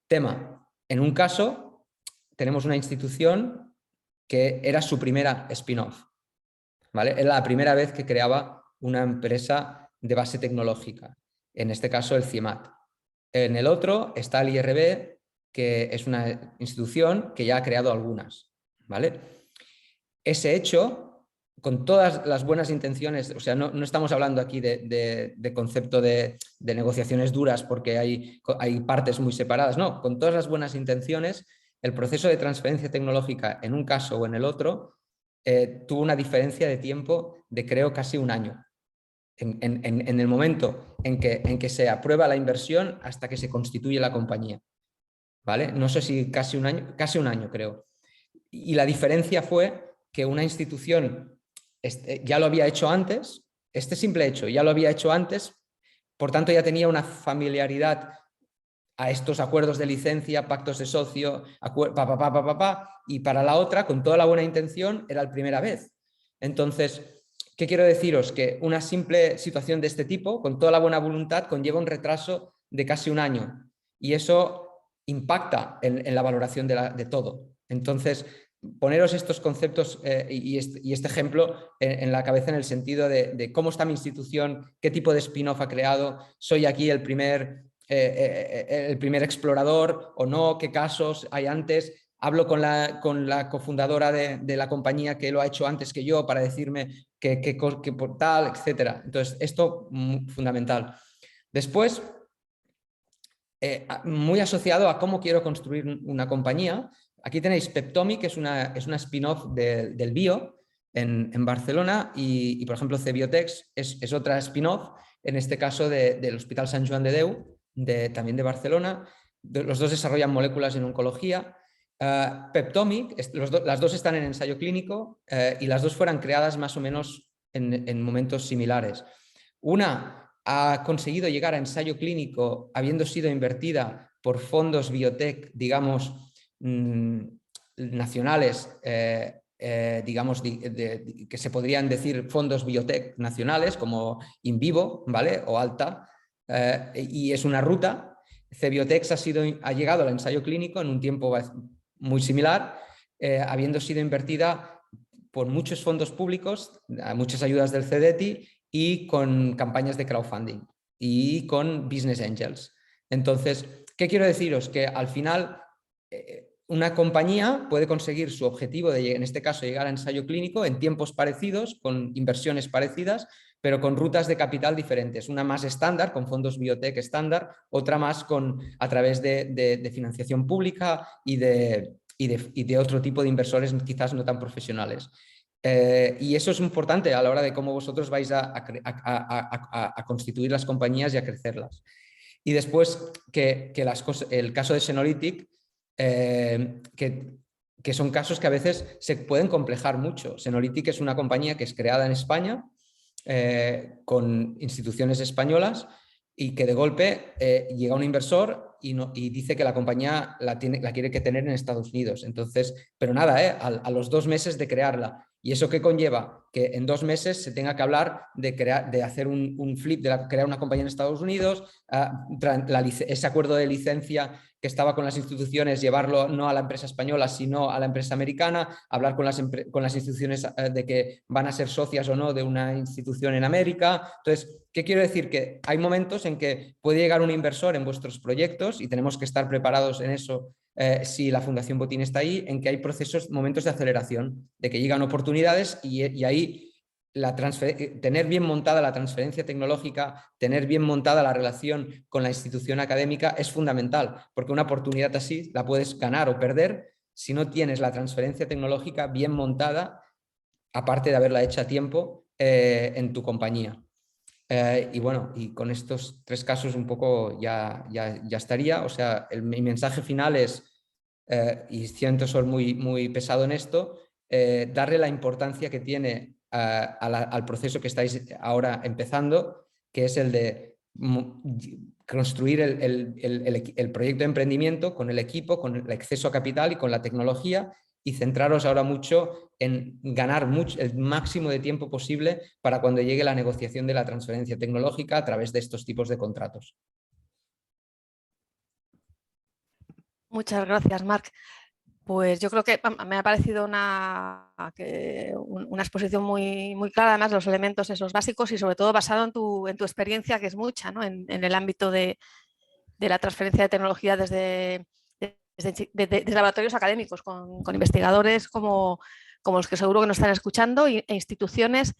Tema, en un caso tenemos una institución que era su primera spin-off, ¿vale? Era la primera vez que creaba una empresa de base tecnológica, en este caso el CIEMAT. En el otro está el IRB, que es una institución que ya ha creado algunas, ¿vale? Ese hecho, con todas las buenas intenciones, o sea, no estamos hablando aquí de concepto de negociaciones duras porque hay partes muy separadas, no, con todas las buenas intenciones, el proceso de transferencia tecnológica en un caso o en el otro tuvo una diferencia de tiempo de creo casi un año. En el momento en que se aprueba la inversión hasta que se constituye la compañía, ¿vale? No sé si casi un año creo. Y la diferencia fue que una institución ya lo había hecho antes, este simple hecho, ya lo había hecho antes, por tanto ya tenía una familiaridad a estos acuerdos de licencia, pactos de socio, y para la otra, con toda la buena intención, era la primera vez. Entonces, ¿qué quiero deciros? Que una simple situación de este tipo, con toda la buena voluntad, conlleva un retraso de casi un año y eso impacta en la valoración de todo. Entonces, poneros estos conceptos y este ejemplo en la cabeza en el sentido de cómo está mi institución, qué tipo de spin-off ha creado, soy aquí el primer explorador o no, qué casos hay antes. Hablo con la cofundadora de la compañía que lo ha hecho antes que yo para decirme que por tal, etcétera. Entonces, esto fundamental. Después, muy asociado a cómo quiero construir una compañía. Aquí tenéis Peptomic, que es una spin-off del Bio en Barcelona y, por ejemplo, Cebiotex es otra spin-off, en este caso del Hospital Sant Joan de Déu, también de Barcelona. Los dos desarrollan moléculas en oncología. Peptomic, las dos están en ensayo clínico y las dos fueron creadas más o menos en momentos similares. Una ha conseguido llegar a ensayo clínico habiendo sido invertida por fondos biotech, digamos, nacionales, digamos, que se podrían decir fondos biotech nacionales como InVivo, ¿vale? O Alta, y es una ruta. Cebiotex ha llegado al ensayo clínico en un tiempo muy similar, habiendo sido invertida por muchos fondos públicos, muchas ayudas del CDTI y con campañas de crowdfunding y con business angels. Entonces, ¿qué quiero deciros? Que al final una compañía puede conseguir su objetivo de, en este caso, llegar a ensayo clínico en tiempos parecidos, con inversiones parecidas, pero con rutas de capital diferentes. Una más estándar, con fondos biotech estándar, otra más a través de financiación pública y de otro tipo de inversores quizás no tan profesionales. Y eso es importante a la hora de cómo vosotros vais a constituir las compañías y a crecerlas. Y después el caso de Senolytic, que son casos que a veces se pueden complejar mucho. Senolytic es una compañía que es creada en España con instituciones españolas y que de golpe llega un inversor y dice que la compañía la quiere que tener en Estados Unidos. Entonces, pero nada, a los 2 meses de crearla. ¿Y eso qué conlleva? Que en 2 meses se tenga que hablar de hacer un flip, de crear una compañía en Estados Unidos, ese acuerdo de licencia que estaba con las instituciones, llevarlo no a la empresa española, sino a la empresa americana, hablar con las instituciones de que van a ser socias o no de una institución en América. Entonces, ¿qué quiero decir? Que hay momentos en que puede llegar un inversor en vuestros proyectos y tenemos que estar preparados en eso. Si la Fundación Botín está ahí, en que hay momentos de aceleración, de que llegan oportunidades y ahí tener bien montada la transferencia tecnológica, tener bien montada la relación con la institución académica es fundamental, porque una oportunidad así la puedes ganar o perder si no tienes la transferencia tecnológica bien montada, aparte de haberla hecho a tiempo en tu compañía. Y bueno, y con estos 3 casos un poco ya estaría. O sea, mi mensaje final es, y siento ser muy pesado en esto, darle la importancia que tiene al proceso que estáis ahora empezando, que es el de construir el proyecto de emprendimiento con el equipo, con el acceso a capital y con la tecnología, y centraros ahora mucho en ganar el máximo de tiempo posible para cuando llegue la negociación de la transferencia tecnológica a través de estos tipos de contratos. Muchas gracias, Marc. Pues yo creo que me ha parecido una exposición muy clara, además los elementos esos básicos y sobre todo basado en tu experiencia, que es mucha, ¿no? en el ámbito de la transferencia de tecnología desde laboratorios académicos, con investigadores como los que seguro que nos están escuchando e instituciones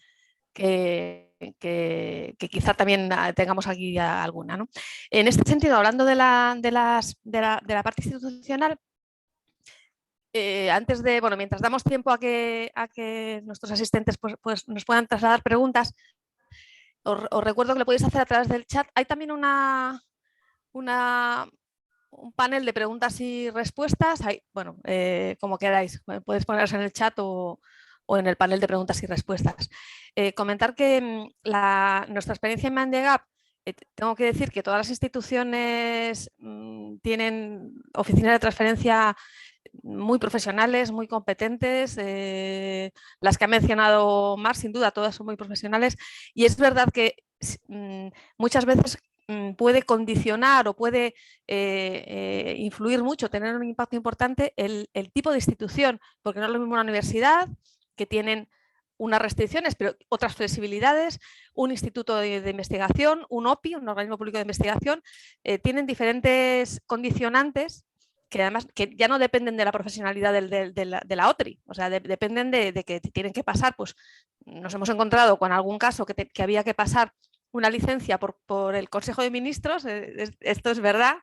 que quizá también tengamos aquí alguna, ¿no? En este sentido, hablando de la parte institucional, antes de, bueno, mientras damos tiempo a que nuestros asistentes pues nos puedan trasladar preguntas, os recuerdo que lo podéis hacer a través del chat. Hay también un panel de preguntas y respuestas. Bueno, como queráis, podéis poneros en el chat o o en el panel de preguntas y respuestas. Comentar que nuestra experiencia en Mandegap, tengo que decir que todas las instituciones tienen oficinas de transferencia muy profesionales, muy competentes, las que ha mencionado Mar, sin duda, todas son muy profesionales, y es verdad que muchas veces puede condicionar o puede influir mucho, tener un impacto importante el tipo de institución, porque no es lo mismo una universidad, que tienen unas restricciones, pero otras flexibilidades, un instituto de investigación, un OPI, un organismo público de investigación, tienen diferentes condicionantes que además que ya no dependen de la profesionalidad de la OTRI, o sea, dependen de que tienen que pasar, pues nos hemos encontrado con algún caso que había que pasar una licencia por el Consejo de Ministros, esto es verdad,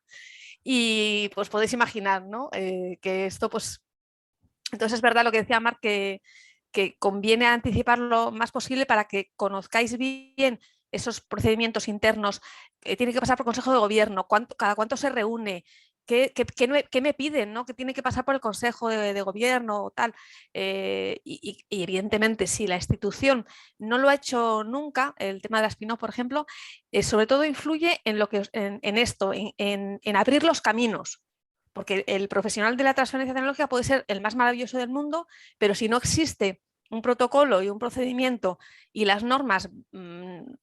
y pues podéis imaginar, ¿no? Que esto pues... Entonces es verdad lo que decía Marc, que conviene anticipar lo más posible para que conozcáis bien esos procedimientos internos, que tiene que pasar por Consejo de Gobierno, cada cuánto se reúne, qué me piden, ¿no? Que tiene que pasar por el Consejo de Gobierno o tal. Y evidentemente, si la institución no lo ha hecho nunca, el tema de la spin-off, por ejemplo, sobre todo influye en, esto, en abrir los caminos. Porque el profesional de la transferencia tecnológica puede ser el más maravilloso del mundo, pero si no existe un protocolo y un procedimiento y las normas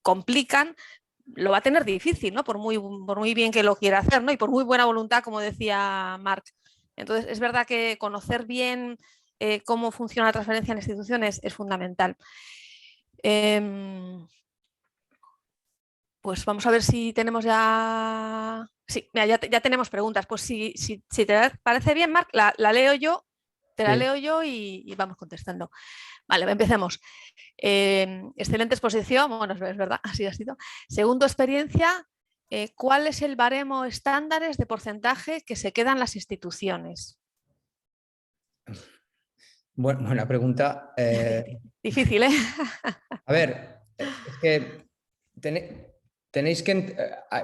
complican, lo va a tener difícil, ¿no? Por muy bien que lo quiera hacer, ¿no? Y por muy buena voluntad, como decía Marc. Entonces, es verdad que conocer bien cómo funciona la transferencia en instituciones es fundamental. Pues vamos a ver si tenemos ya... Sí, mira, ya tenemos preguntas. Pues si te parece bien, Marc, la leo yo, la leo yo y vamos contestando. Vale, empecemos. Excelente exposición, bueno, es verdad, así ha sido. Segundo, experiencia, ¿cuál es el baremo estándares de porcentaje que se quedan las instituciones? Bueno, buena pregunta. Difícil, ¿eh? A ver, es que tenéis que...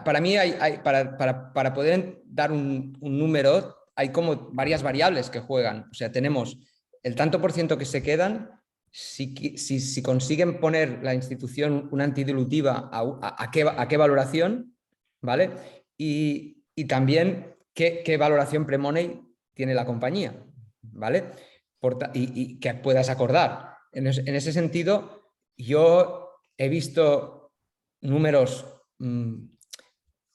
Para mí, para poder dar un número, hay como varias variables que juegan. O sea, tenemos el tanto por ciento que se quedan, si consiguen poner la institución una antidilutiva, a qué valoración, ¿vale? Y también qué valoración pre-money tiene la compañía, ¿vale? Y que puedas acordar. En ese sentido, yo he visto números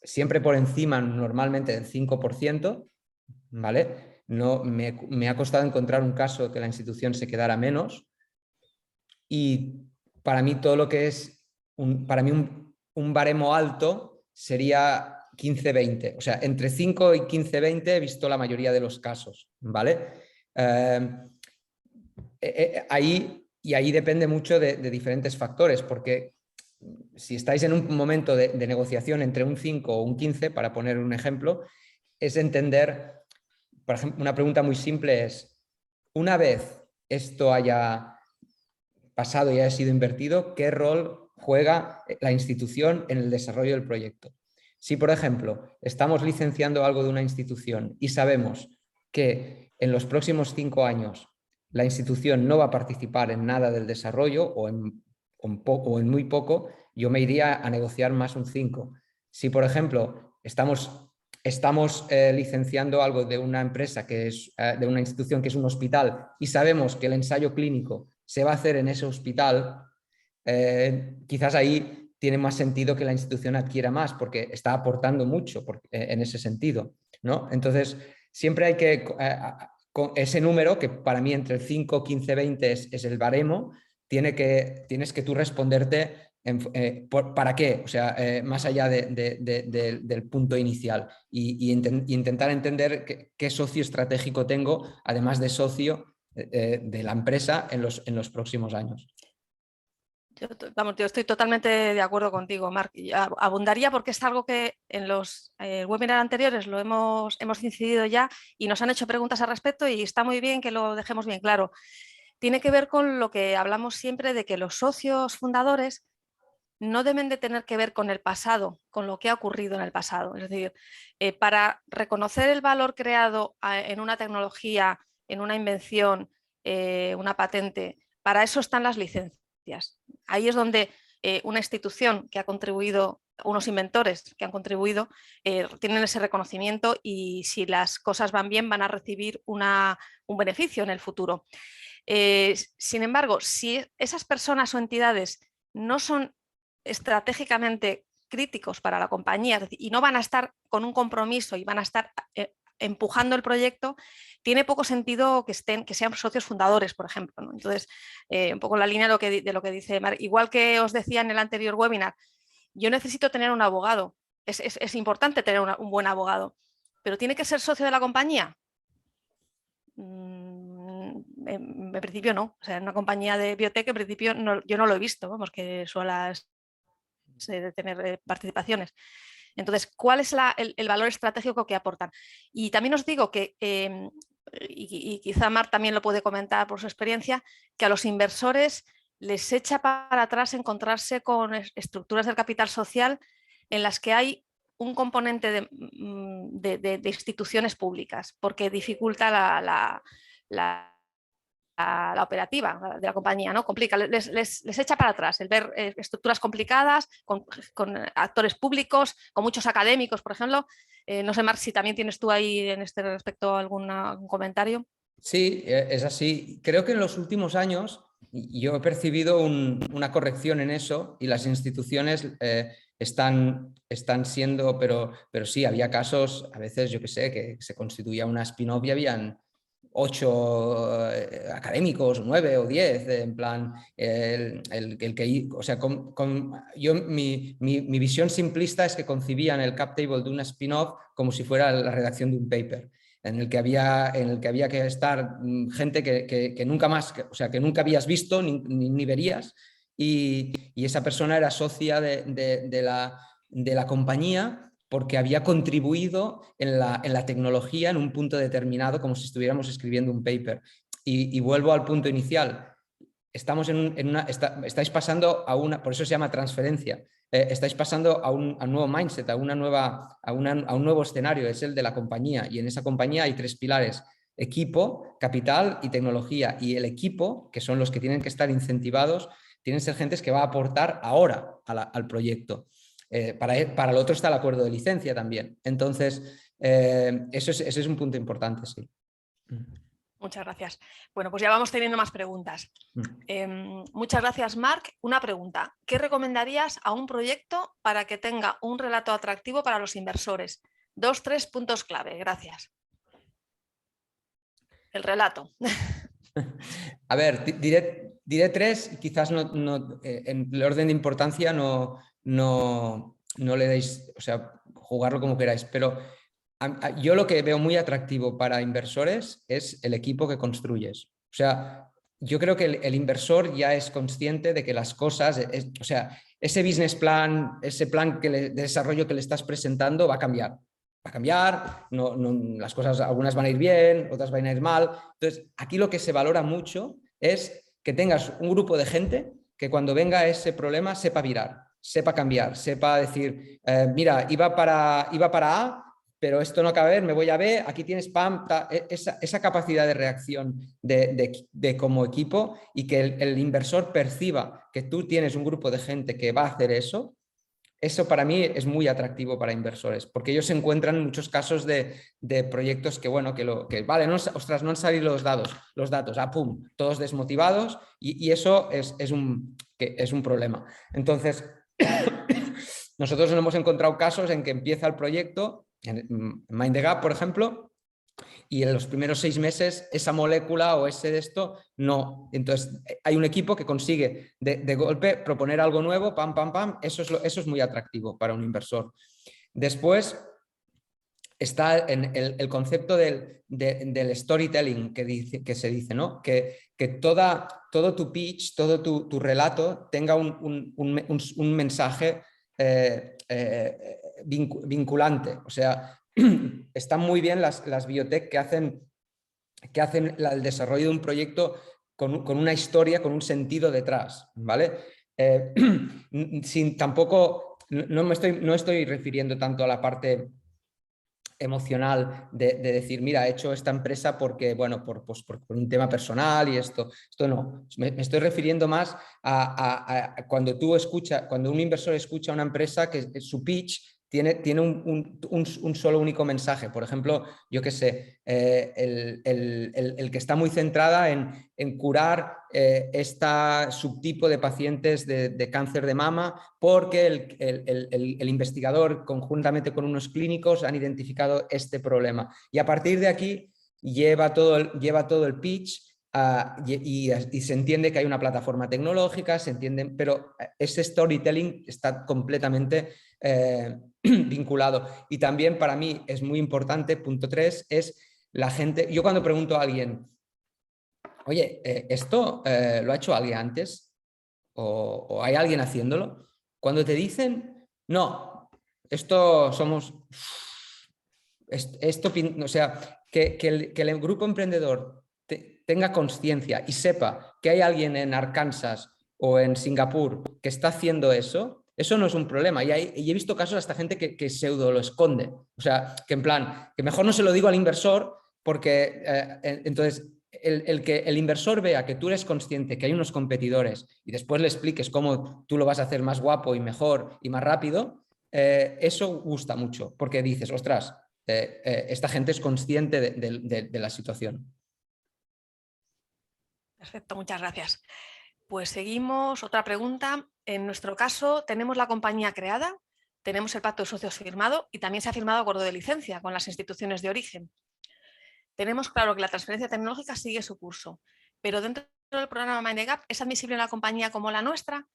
siempre por encima, normalmente del 5%, ¿vale? No, me ha costado encontrar un caso que la institución se quedara menos, y para mí todo lo que es para mí un baremo alto sería 15-20, o sea, entre 5 y 15-20 he visto la mayoría de los casos, ¿vale? Ahí depende mucho de diferentes factores, porque si estáis en un momento de negociación entre un 5 o un 15, para poner un ejemplo, es entender, por ejemplo, una pregunta muy simple es, una vez esto haya pasado y haya sido invertido, ¿qué rol juega la institución en el desarrollo del proyecto? Si, por ejemplo, estamos licenciando algo de una institución y sabemos que en los próximos 5 años la institución no va a participar en nada del desarrollo o en muy poco, yo me iría a negociar más un 5. Si, por ejemplo, estamos licenciando algo de una empresa que es de una institución que es un hospital y sabemos que el ensayo clínico se va a hacer en ese hospital, quizás ahí tiene más sentido que la institución adquiera más porque está aportando mucho en ese sentido, ¿no? Entonces, siempre hay que... con ese número, que para mí entre el 5, 15, 20 es el baremo, tienes que tú responderte ¿para qué? O sea, más allá del punto inicial y intentar entender qué socio estratégico tengo, además de socio de la empresa en los próximos años. Yo estoy totalmente de acuerdo contigo, Marc. Abundaría porque es algo que en los webinars anteriores lo hemos incidido ya y nos han hecho preguntas al respecto y está muy bien que lo dejemos bien claro. Tiene que ver con lo que hablamos siempre de que los socios fundadores no deben de tener que ver con el pasado, con lo que ha ocurrido en el pasado. Es decir, para reconocer el valor creado en una tecnología, en una invención, una patente, Para eso están las licencias. Ahí es donde una institución que ha contribuido, unos inventores que han contribuido, tienen ese reconocimiento y si las cosas van bien van a recibir un beneficio en el futuro. Sin embargo, si esas personas o entidades no son estratégicamente críticos para la compañía y no van a estar con un compromiso y van a estar empujando el proyecto, tiene poco sentido que sean socios fundadores, por ejemplo, ¿no? Entonces, un poco en la línea de lo que dice Mar, igual que os decía en el anterior webinar, yo necesito tener un abogado, es importante tener un buen abogado, pero ¿tiene que ser socio de la compañía? En principio no, o sea, en una compañía de biotech en principio yo no lo he visto, vamos, que suela tener participaciones. Entonces, ¿cuál es el valor estratégico que aportan? Y también os digo que, y quizá Mar también lo puede comentar por su experiencia, que a los inversores les echa para atrás encontrarse con estructuras del capital social en las que hay un componente de instituciones públicas, porque dificulta la operativa de la compañía, ¿no? Complica, les echa para atrás el ver estructuras complicadas, con actores públicos, con muchos académicos, por ejemplo. No sé, Marc, si también tienes tú ahí en este respecto algún comentario. Sí, es así. Creo que en los últimos años yo he percibido una corrección en eso y las instituciones están siendo, pero sí, había casos, a veces, yo que sé, que se constituía una spin-off y habían 8 académicos, 9 o 10, en plan, o sea, mi visión simplista es que concibían el cap table de una spin-off como si fuera la redacción de un paper, en el que había que estar gente que nunca más, o sea, que nunca habías visto ni verías, y esa persona era socia de la compañía porque había contribuido en la tecnología en un punto determinado, como si estuviéramos escribiendo un paper. Y vuelvo al punto inicial. Estamos estáis pasando a una, por eso se llama transferencia, estáis pasando a un nuevo mindset, a un nuevo escenario, es el de la compañía, y en esa compañía hay 3 pilares: equipo, capital y tecnología. Y el equipo, que son los que tienen que estar incentivados, tienen que ser gente que va a aportar ahora al proyecto. Para el otro está el acuerdo de licencia también. Entonces, ese es un punto importante, sí. Muchas gracias. Bueno, pues ya vamos teniendo más preguntas. Muchas gracias, Marc. Una pregunta. ¿Qué recomendarías a un proyecto para que tenga un relato atractivo para los inversores? 2, 3 puntos clave. Gracias. El relato. A ver, diré 3, quizás en el orden de importancia no le deis, o sea, jugarlo como queráis, pero yo lo que veo muy atractivo para inversores es el equipo que construyes. O sea, yo creo que el inversor ya es consciente de que las cosas, o sea, ese business plan, ese plan de desarrollo que le estás presentando va a cambiar. Va a cambiar, las cosas, algunas van a ir bien, otras van a ir mal. Entonces, aquí lo que se valora mucho es que tengas un grupo de gente que cuando venga ese problema sepa virar, sepa cambiar, sepa decir, mira, iba para A, pero esto no acaba de ver, me voy a B, aquí tienes PAM, esa capacidad de reacción de como equipo, y que el inversor perciba que tú tienes un grupo de gente que va a hacer eso para mí es muy atractivo para inversores, porque ellos se encuentran muchos casos de proyectos que, bueno, vale, no, ostras, no han salido los datos, pum, todos desmotivados, y eso es un problema. Entonces, nosotros nos hemos encontrado casos en que empieza el proyecto, en Mind the Gap, por ejemplo, y en los primeros 6 meses esa molécula o ese de esto no. Entonces hay un equipo que consigue de golpe proponer algo nuevo, pam, pam, pam, eso es muy atractivo para un inversor. Después está en el concepto del storytelling que se dice, ¿no? Que todo tu pitch, todo tu relato tenga un mensaje vinculante. O sea, están muy bien las biotech que hacen el desarrollo de un proyecto con una historia, con un sentido detrás, ¿vale? Tampoco, no estoy refiriendo tanto a la parte emocional de decir, mira, he hecho esta empresa porque, bueno, por un tema personal y esto no. Me estoy refiriendo más a cuando cuando un inversor escucha a una empresa que su pitch tiene un solo único mensaje. Por ejemplo, yo qué sé, el que está muy centrada en curar este subtipo de pacientes de cáncer de mama porque el investigador conjuntamente con unos clínicos han identificado este problema. Y a partir de aquí lleva todo el pitch. Y se entiende que hay una plataforma tecnológica, se entiende, pero ese storytelling está completamente vinculado. Y también para mí es muy importante, punto 3, es la gente. Yo cuando pregunto a alguien, oye, ¿esto lo ha hecho alguien antes? ¿O hay alguien haciéndolo? Cuando te dicen, no, esto somos... Esto, o sea, que el grupo emprendedor tenga conciencia y sepa que hay alguien en Arkansas o en Singapur que está haciendo eso no es un problema. Y he visto casos hasta gente que pseudo lo esconde. O sea, que en plan, que mejor no se lo digo al inversor porque entonces que el inversor vea que tú eres consciente que hay unos competidores y después le expliques cómo tú lo vas a hacer más guapo y mejor y más rápido, eso gusta mucho porque dices, ostras, esta gente es consciente de la situación. Perfecto, muchas gracias. Pues seguimos, otra pregunta. En nuestro caso, tenemos la compañía creada, tenemos el pacto de socios firmado y también se ha firmado acuerdo de licencia con las instituciones de origen. Tenemos claro que la transferencia tecnológica sigue su curso, pero dentro del programa MindTheGap, ¿es admisible una compañía como la nuestra?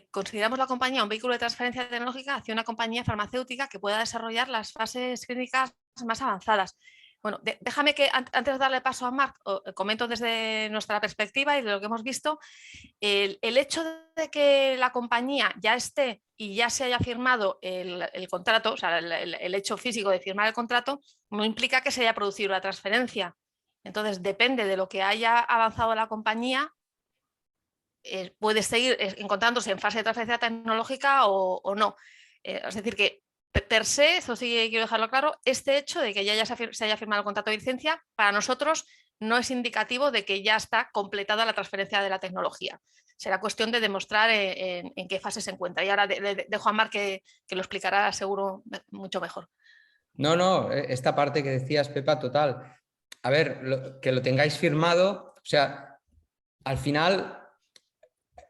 Consideramos la compañía un vehículo de transferencia tecnológica hacia una compañía farmacéutica que pueda desarrollar las fases clínicas más avanzadas. Bueno, déjame que antes de darle paso a Marc, comento desde nuestra perspectiva y de lo que hemos visto. El hecho de que la compañía ya esté y ya se haya firmado el contrato, o sea, el hecho físico de firmar el contrato, no implica que se haya producido la transferencia. Entonces, depende de lo que haya avanzado la compañía, puede seguir encontrándose en fase de transferencia tecnológica o no. Es decir, que per se, eso sí quiero dejarlo claro, este hecho de que ya se haya firmado el contrato de licencia, para nosotros no es indicativo de que ya está completada la transferencia de la tecnología. Será cuestión de demostrar en qué fase se encuentra. Y ahora dejo a Marc que lo explicará seguro mucho mejor. No, esta parte que decías, Pepa, total. A ver, que lo tengáis firmado, o sea, al final,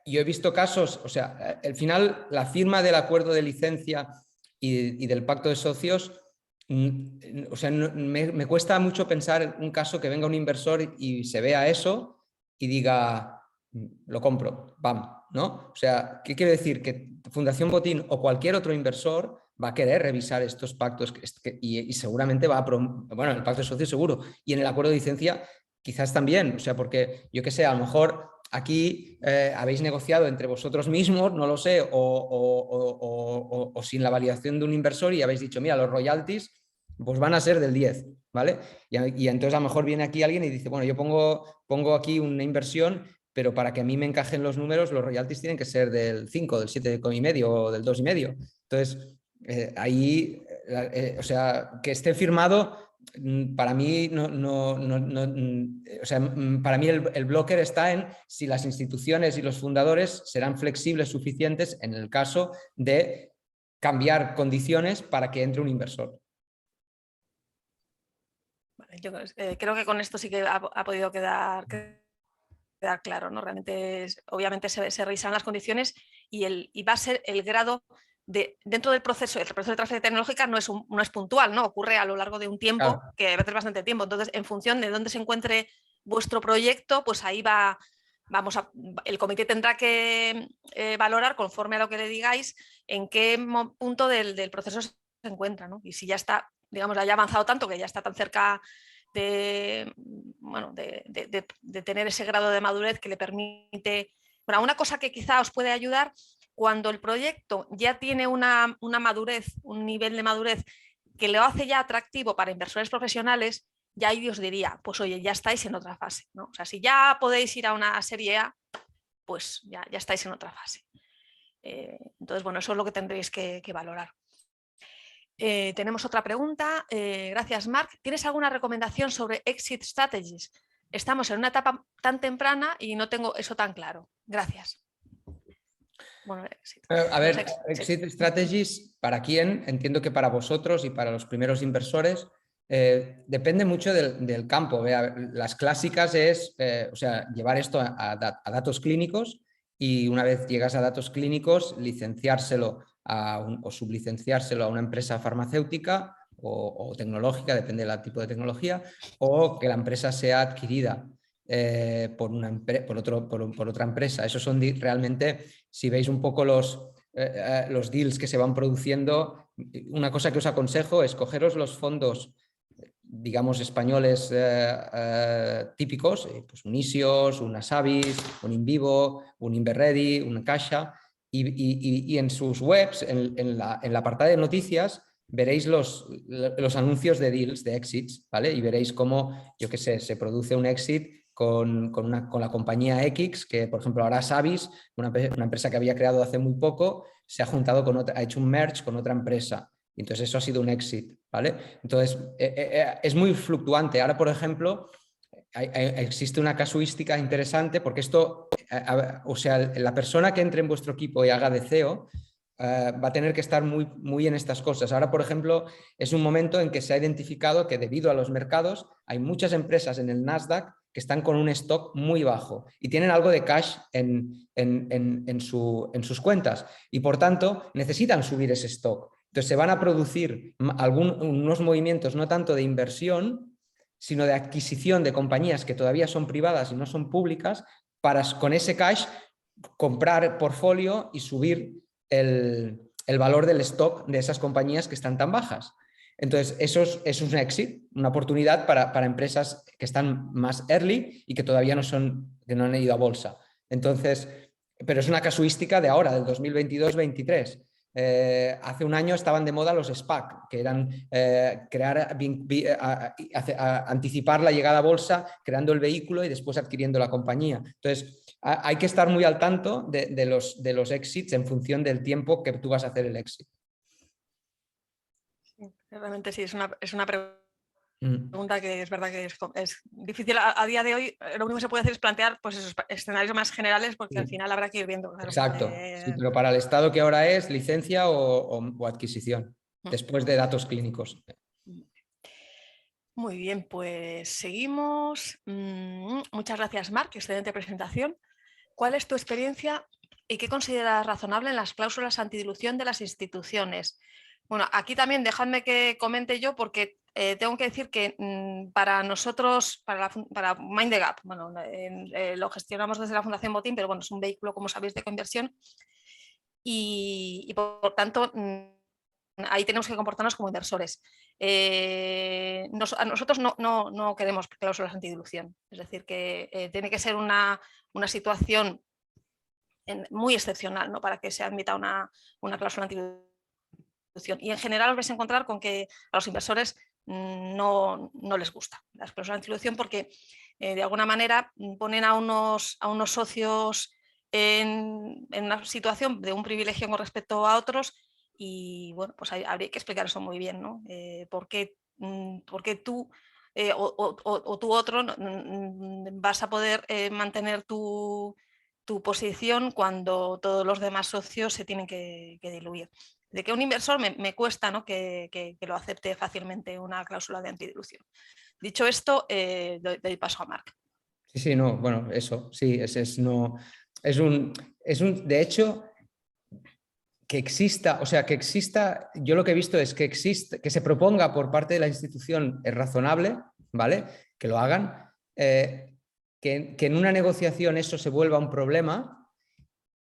yo he visto casos, o sea, al final la firma del acuerdo de licencia y del pacto de socios, o sea, me cuesta mucho pensar un caso que venga un inversor y se vea eso y diga, lo compro, bam, ¿no? O sea, ¿qué quiere decir? Que Fundación Botín o cualquier otro inversor va a querer revisar estos pactos y seguramente va a... Bueno, en el pacto de socios seguro, y en el acuerdo de licencia quizás también, o sea, porque yo qué sé, a lo mejor aquí habéis negociado entre vosotros mismos, no lo sé, o sin la validación de un inversor y habéis dicho, mira, los royalties pues van a ser del 10, ¿vale? Y entonces a lo mejor viene aquí alguien y dice, bueno, yo pongo aquí una inversión, pero para que a mí me encajen los números, los royalties tienen que ser del 5, del 7,5 o del 2,5. Entonces, ahí, o sea, que esté firmado, para mí o sea, para mí el blocker está en si las instituciones y los fundadores serán flexibles suficientes en el caso de cambiar condiciones para que entre un inversor. Vale, yo creo que con esto sí que ha podido quedar claro, ¿no? Realmente, obviamente se revisan las condiciones y va a ser el grado dentro del proceso. El proceso de transferencia tecnológica no es puntual, ¿no? Ocurre a lo largo de un tiempo, Claro. que a veces es bastante tiempo. Entonces, en función de dónde se encuentre vuestro proyecto, pues ahí el comité tendrá que valorar, conforme a lo que le digáis, en qué punto del proceso se encuentra, ¿no? Y si ya está, digamos, haya avanzado tanto que ya está tan cerca de tener ese grado de madurez que le permite... Bueno, una cosa que quizá os puede ayudar, cuando el proyecto ya tiene una madurez, un nivel de madurez que lo hace ya atractivo para inversores profesionales, ya ahí os diría, pues oye, ya estáis en otra fase, ¿no? O sea, si ya podéis ir a una serie A, pues ya estáis en otra fase. Entonces, bueno, eso es lo que tendréis que valorar. Tenemos otra pregunta. Gracias, Marc. ¿Tienes alguna recomendación sobre exit strategies? Estamos en una etapa tan temprana y no tengo eso tan claro. Gracias. Bueno, a ver, exit strategies, ¿para quién? Entiendo que para vosotros y para los primeros inversores. Depende mucho del campo. Las clásicas es, o sea, llevar esto a datos clínicos, y una vez llegas a datos clínicos, licenciárselo o sublicenciárselo a una empresa farmacéutica o tecnológica, depende del tipo de tecnología, o que la empresa sea adquirida por otra empresa. Esos son realmente, si veis un poco los deals que se van produciendo, una cosa que os aconsejo es cogeros los fondos, digamos, españoles típicos, pues un Isios, un Asavis, un Invivo, un Inverready, un Caixa, y en sus webs, en la apartado de noticias, veréis los anuncios de deals, de exits, ¿vale? Y veréis cómo, yo qué sé, se produce un exit con la compañía X, que por ejemplo ahora Savis, una empresa que había creado hace muy poco, se ha juntado con otra, ha hecho un merge con otra empresa. Entonces eso ha sido un exit, ¿vale? Entonces es muy fluctuante. Ahora, por ejemplo, existe una casuística interesante, porque esto, o sea, la persona que entre en vuestro equipo y haga de CEO va a tener que estar muy, muy en estas cosas. Ahora, por ejemplo, es un momento en que se ha identificado que debido a los mercados hay muchas empresas en el Nasdaq que están con un stock muy bajo y tienen algo de cash en sus cuentas, y por tanto necesitan subir ese stock. Entonces se van a producir unos movimientos no tanto de inversión, sino de adquisición de compañías que todavía son privadas y no son públicas, para con ese cash comprar portfolio y subir el valor del stock de esas compañías que están tan bajas. Entonces, eso es un exit, una oportunidad para empresas que están más early y que todavía que no han ido a bolsa. Entonces, pero es una casuística de ahora, del 2022-23. Hace un año estaban de moda los SPAC, que eran anticipar la llegada a bolsa creando el vehículo y después adquiriendo la compañía. Entonces, hay que estar muy al tanto de los exits en función del tiempo que tú vas a hacer el exit. Realmente sí, es una pregunta que es verdad que es difícil a día de hoy. Lo único que se puede hacer es plantear pues, esos escenarios más generales, porque sí. al final habrá que ir viendo. Claro. Exacto, sí, pero para el estado que ahora es licencia o adquisición, después de datos clínicos. Muy bien, pues seguimos. Muchas gracias, Marc, excelente presentación. ¿Cuál es tu experiencia y qué consideras razonable en las cláusulas antidilución de las instituciones? Bueno, aquí también dejadme que comente yo, porque tengo que decir que para nosotros, para Mind the Gap, bueno, lo gestionamos desde la Fundación Botín, pero bueno, es un vehículo, como sabéis, de coinversión, y por tanto ahí tenemos que comportarnos como inversores. Nosotros no queremos cláusulas antidilución, es decir, que tiene que ser una situación muy excepcional, ¿no?, para que se admita una cláusula antidilución. Y en general os vais a encontrar con que a los inversores no les gusta las cláusulas antidilución, porque de alguna manera ponen a unos socios en una situación de un privilegio con respecto a otros, y bueno, pues habría que explicar eso muy bien, ¿no? ¿Por qué tú o tú otro vas a poder mantener tu posición cuando todos los demás socios se tienen que diluir? De que un inversor me cuesta, ¿no?, que lo acepte fácilmente una cláusula de antidilución. Dicho esto, doy paso a Marc. Sí, no, bueno, eso, sí, de hecho, que exista, yo lo que he visto es que se proponga por parte de la institución es razonable, ¿vale? Que lo hagan, que en una negociación eso se vuelva un problema,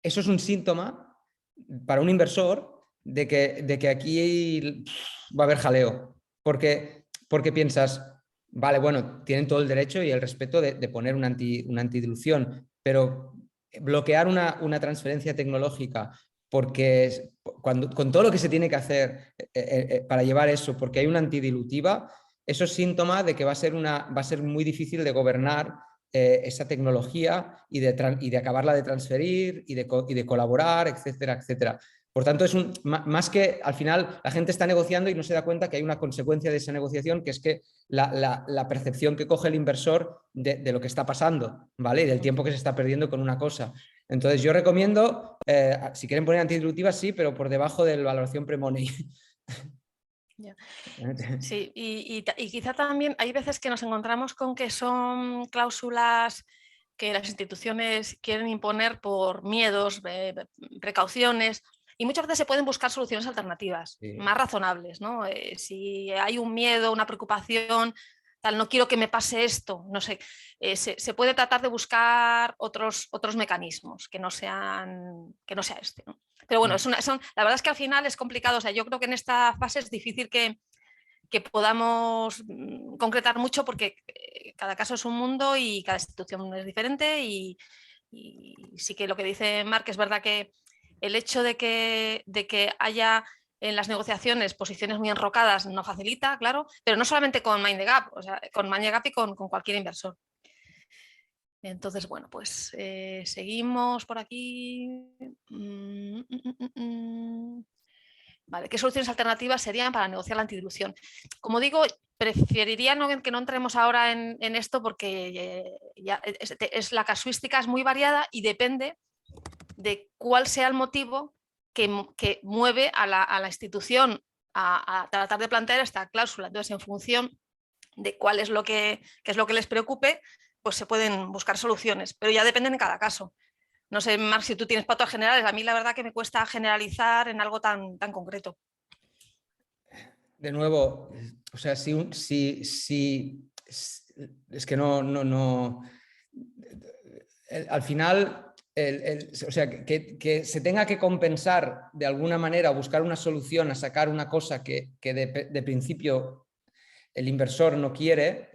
eso es un síntoma para un inversor de que aquí va a haber jaleo, porque piensas, vale, bueno, tienen todo el derecho y el respeto de poner una antidilución, pero bloquear una transferencia tecnológica porque con todo lo que se tiene que hacer para llevar eso, porque hay una antidilutiva, eso es síntoma de que va a ser muy difícil de gobernar esa tecnología y de acabarla de transferir y de colaborar, etcétera, etcétera. Por tanto, es más que al final la gente está negociando y no se da cuenta que hay una consecuencia de esa negociación, que es que la percepción que coge el inversor de lo que está pasando, ¿vale? Y del tiempo que se está perdiendo con una cosa. Entonces, yo recomiendo, si quieren poner antidilutivas, sí, pero por debajo de la valoración pre-money. Yeah. Sí, y quizá también hay veces que nos encontramos con que son cláusulas que las instituciones quieren imponer por miedos, precauciones, y muchas veces se pueden buscar soluciones alternativas, sí, más razonables, ¿no? Si hay un miedo, una preocupación, tal, no quiero que me pase esto, no sé, se puede tratar de buscar otros mecanismos que no sea este, ¿no? Pero bueno, la verdad es que al final es complicado, o sea, yo creo que en esta fase es difícil que podamos concretar mucho, porque cada caso es un mundo y cada institución es diferente, y sí que lo que dice Marc es verdad, que el hecho de que haya en las negociaciones posiciones muy enrocadas no facilita, claro, pero no solamente con Mind the Gap, o sea, con Mind the Gap y con cualquier inversor. Entonces, bueno, pues seguimos por aquí. Vale, ¿qué soluciones alternativas serían para negociar la antidilución? Como digo, preferiría que no entremos ahora en esto, porque la casuística es muy variada y depende de cuál sea el motivo que mueve a la institución a tratar de plantear esta cláusula. Entonces, en función de cuál es lo que les preocupe, pues se pueden buscar soluciones, pero ya dependen de cada caso. No sé, Marc, si tú tienes pautas generales. A mí la verdad que me cuesta generalizar en algo tan concreto. De nuevo, o sea, es que no. Al final, o sea, que se tenga que compensar de alguna manera, o buscar una solución a sacar una cosa que de principio el inversor no quiere,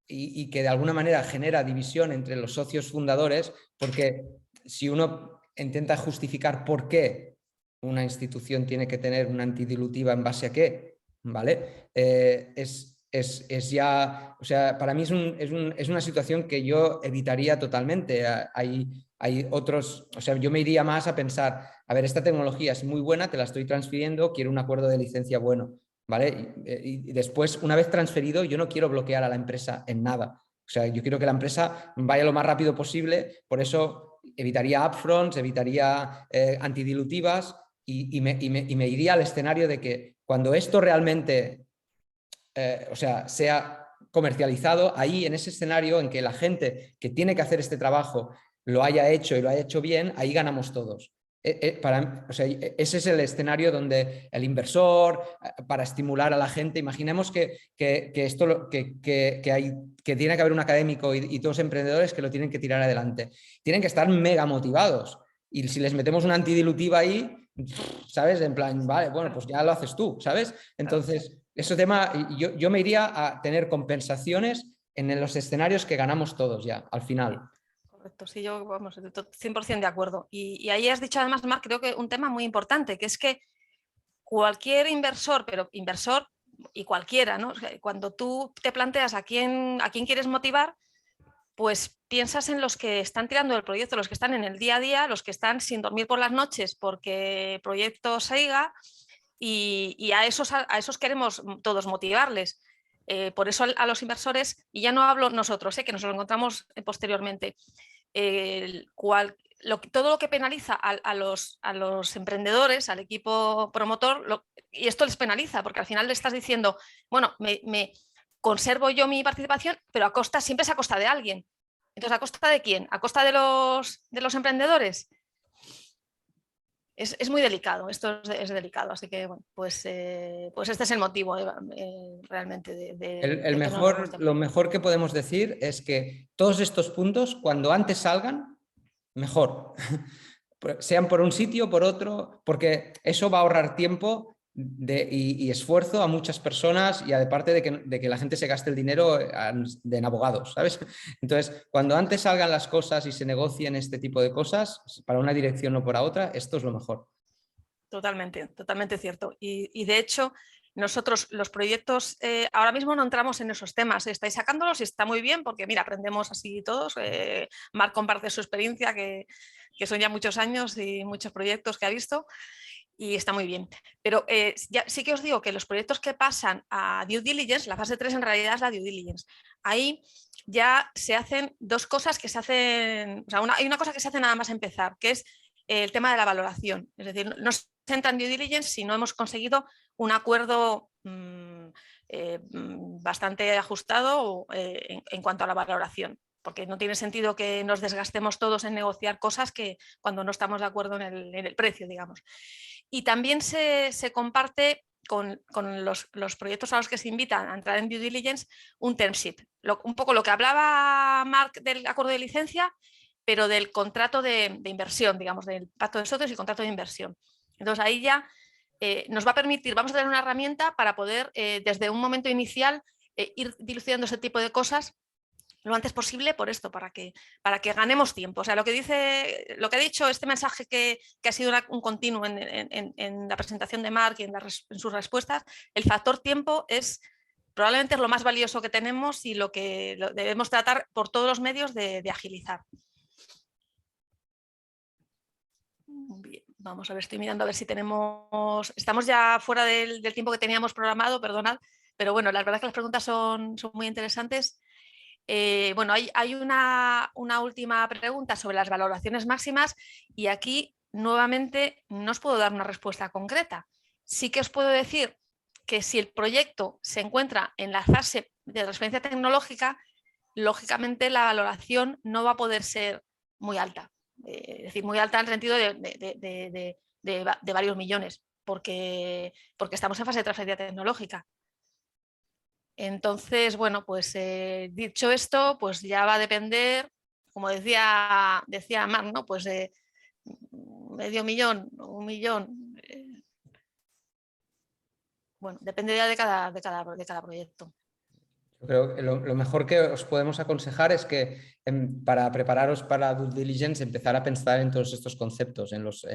y que de alguna manera genera división entre los socios fundadores, porque si uno intenta justificar por qué una institución tiene que tener una antidilutiva en base a qué, ¿vale? Es ya, o sea, para mí es una situación que yo evitaría totalmente. Hay otros, o sea, yo me iría más a pensar, a ver, esta tecnología es muy buena, te la estoy transfiriendo, quiero un acuerdo de licencia bueno, ¿vale? Y después, una vez transferido, yo no quiero bloquear a la empresa en nada. O sea, yo quiero que la empresa vaya lo más rápido posible, por eso evitaría upfronts, evitaría antidilutivas, y me iría al escenario de que cuando esto realmente o sea, sea comercializado, ahí en ese escenario en que la gente que tiene que hacer este trabajo lo haya hecho y lo haya hecho bien, ahí ganamos todos. O sea, ese es el escenario donde el inversor, para estimular a la gente, imaginemos que tiene que haber un académico y todos emprendedores que lo tienen que tirar adelante. Tienen que estar mega motivados. Y si les metemos una antidilutiva ahí, ¿sabes? En plan, vale, bueno, pues ya lo haces tú, ¿sabes? Entonces, ese tema, yo me iría a tener compensaciones en los escenarios que ganamos todos ya, al final. Correcto, sí, yo, vamos, 100% de acuerdo. Y ahí has dicho además, Marc, creo que un tema muy importante, que es que cualquier inversor, pero inversor y cualquiera, ¿no? Cuando tú te planteas a quién quieres motivar, pues piensas en los que están tirando el proyecto, los que están en el día a día, los que están sin dormir por las noches porque el proyecto siga, y a esos queremos todos motivarles. Por eso a los inversores, y ya no hablo nosotros, que nos lo encontramos posteriormente, todo lo que penaliza a los emprendedores, al equipo promotor, y esto les penaliza, porque al final le estás diciendo, bueno, me conservo yo mi participación, pero siempre es a costa de alguien. Entonces, ¿a costa de quién? ¿A costa de los emprendedores? Es muy delicado, esto es delicado, así que bueno, pues este es el motivo realmente lo mejor que podemos decir es que todos estos puntos, cuando antes salgan, mejor. Sean por un sitio o por otro, porque eso va a ahorrar tiempo y esfuerzo a muchas personas, y aparte de que la gente se gaste el dinero en abogados, ¿sabes? Entonces, cuando antes salgan las cosas y se negocien este tipo de cosas, para una dirección o para otra, esto es lo mejor. Totalmente, totalmente cierto. Y de hecho, nosotros los proyectos ahora mismo no entramos en esos temas. Estáis sacándolos y está muy bien, porque mira, aprendemos así todos. Marc comparte su experiencia, que son ya muchos años y muchos proyectos que ha visto. y está muy bien. Pero sí que os digo que los proyectos que pasan a due diligence, la fase 3 en realidad es la due diligence. Ahí ya se hacen dos cosas que se hacen, o sea, hay una cosa que se hace nada más empezar, que es el tema de la valoración. Es decir, no se entra en due diligence si no hemos conseguido un acuerdo bastante ajustado en cuanto a la valoración, porque no tiene sentido que nos desgastemos todos en negociar cosas que cuando no estamos de acuerdo en el precio, digamos. Y también se comparte con los proyectos a los que se invitan a entrar en due diligence un term sheet. Un poco lo que hablaba Marc del acuerdo de licencia, pero del contrato de inversión, digamos, del pacto de socios y contrato de inversión. Entonces ahí ya nos va a permitir, vamos a tener una herramienta para poder desde un momento inicial ir dilucidando ese tipo de cosas lo antes posible por esto, para que ganemos tiempo. O sea, lo que ha dicho este mensaje que ha sido un continuo en la presentación de Marc y en sus respuestas, el factor tiempo es probablemente lo más valioso que tenemos y lo que debemos tratar por todos los medios de agilizar. Bien, vamos a ver, estoy mirando a ver si estamos ya fuera del tiempo que teníamos programado, perdonad, pero bueno, la verdad es que las preguntas son muy interesantes. Bueno, hay una última pregunta sobre las valoraciones máximas y aquí nuevamente no os puedo dar una respuesta concreta. Sí que os puedo decir que si el proyecto se encuentra en la fase de transferencia tecnológica, lógicamente la valoración no va a poder ser muy alta. Es decir, muy alta en el sentido de varios millones, porque estamos en fase de transferencia tecnológica. Entonces, bueno, pues dicho esto, pues ya va a depender, como decía Marc, ¿no? Pues de medio millón, 1 millón. Bueno, depende ya de cada proyecto. Yo creo que lo mejor que os podemos aconsejar es que para prepararos para due diligence empezar a pensar en todos estos conceptos, en los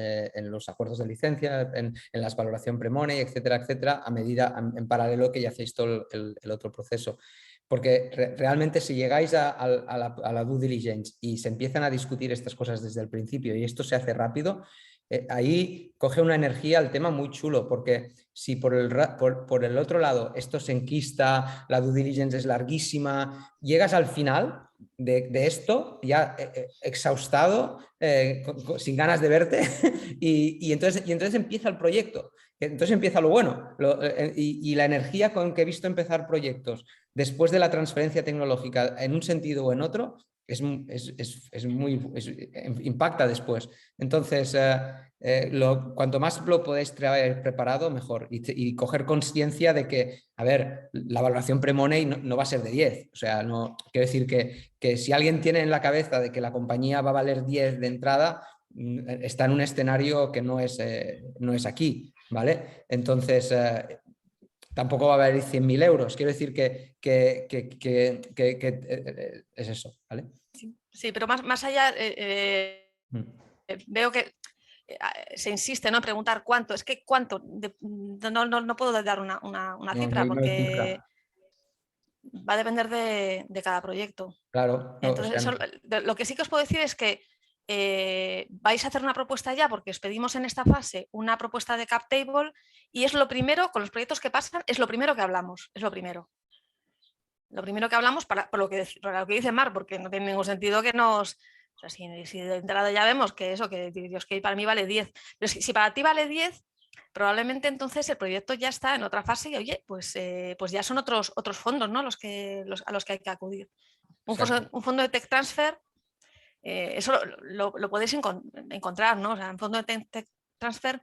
acuerdos de licencia, en la valoración pre-money, etcétera, etcétera, en paralelo que ya hacéis todo el otro proceso. Porque realmente si llegáis a la due diligence y se empiezan a discutir estas cosas desde el principio y esto se hace rápido, ahí coge una energía el tema muy chulo, porque si por el otro lado esto se enquista, la due diligence es larguísima, llegas al final de esto ya exhaustado, sin ganas de verte y entonces empieza el proyecto. Entonces empieza lo bueno y la energía con que he visto empezar proyectos después de la transferencia tecnológica en un sentido o en otro impacta después. Entonces, cuanto más lo podéis traer preparado, mejor. Y coger conciencia de que, a ver, la valoración pre-money no va a ser de 10. O sea, no quiero decir que si alguien tiene en la cabeza de que la compañía va a valer 10 de entrada, está en un escenario que no es aquí, ¿vale? Entonces, tampoco va a haber 100.000 euros. Quiero decir que es eso, ¿vale? Sí, pero más allá, veo que se insiste, ¿no?, en preguntar cuánto. Es que cuánto, no puedo dar una cifra, porque va a depender de cada proyecto. Claro. Entonces, lo que sí que os puedo decir es que vais a hacer una propuesta ya, porque os pedimos en esta fase una propuesta de cap table y es lo primero, con los proyectos que pasan, es lo primero que hablamos, es lo primero. Lo primero que hablamos, por lo que dice Marc, porque no tiene ningún sentido que nos... O sea, si de entrada ya vemos que eso, que Dios, que para mí vale 10, pero si para ti vale 10, probablemente entonces el proyecto ya está en otra fase y, oye, pues ya son otros fondos, ¿no?, a los que hay que acudir. Un fondo de tech transfer, eso lo podéis encontrar, ¿no? O sea, en fondo de tech transfer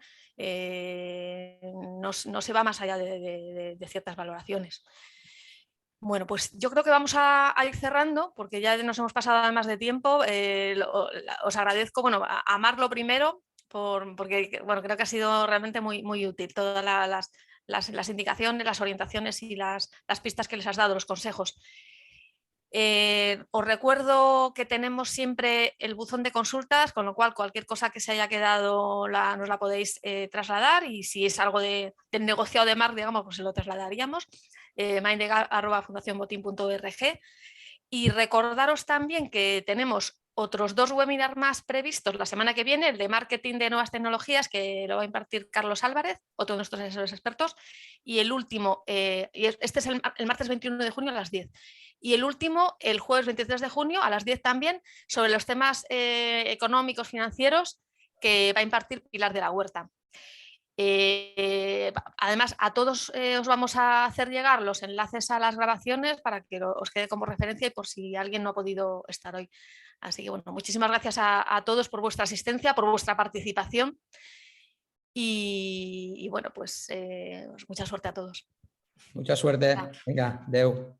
no se va más allá de ciertas valoraciones. Bueno, pues yo creo que vamos a ir cerrando, porque ya nos hemos pasado además de tiempo. Os agradezco, bueno, a Marc lo primero, porque bueno, creo que ha sido realmente muy útil todas las indicaciones, las orientaciones y las pistas que les has dado, los consejos. Os recuerdo que tenemos siempre el buzón de consultas, con lo cual cualquier cosa que se haya quedado nos la podéis trasladar, y si es algo del negociado de Marc, digamos, pues se lo trasladaríamos. mindega@fundacionbotin.org. Y recordaros también que tenemos otros 2 webinars más previstos la semana que viene, el de marketing de nuevas tecnologías, que lo va a impartir Carlos Álvarez, otro de nuestros asesores expertos, y el último, y este es el martes 21 de junio a las 10. Y el último, el jueves 23 de junio a las 10 también, sobre los temas económicos, financieros, que va a impartir Pilar de la Huerta. Además, a todos os vamos a hacer llegar los enlaces a las grabaciones para que os quede como referencia y por si alguien no ha podido estar hoy. Así que bueno, muchísimas gracias a todos por vuestra asistencia, por vuestra participación y bueno, pues mucha suerte a todos. Mucha suerte. Venga, adeu.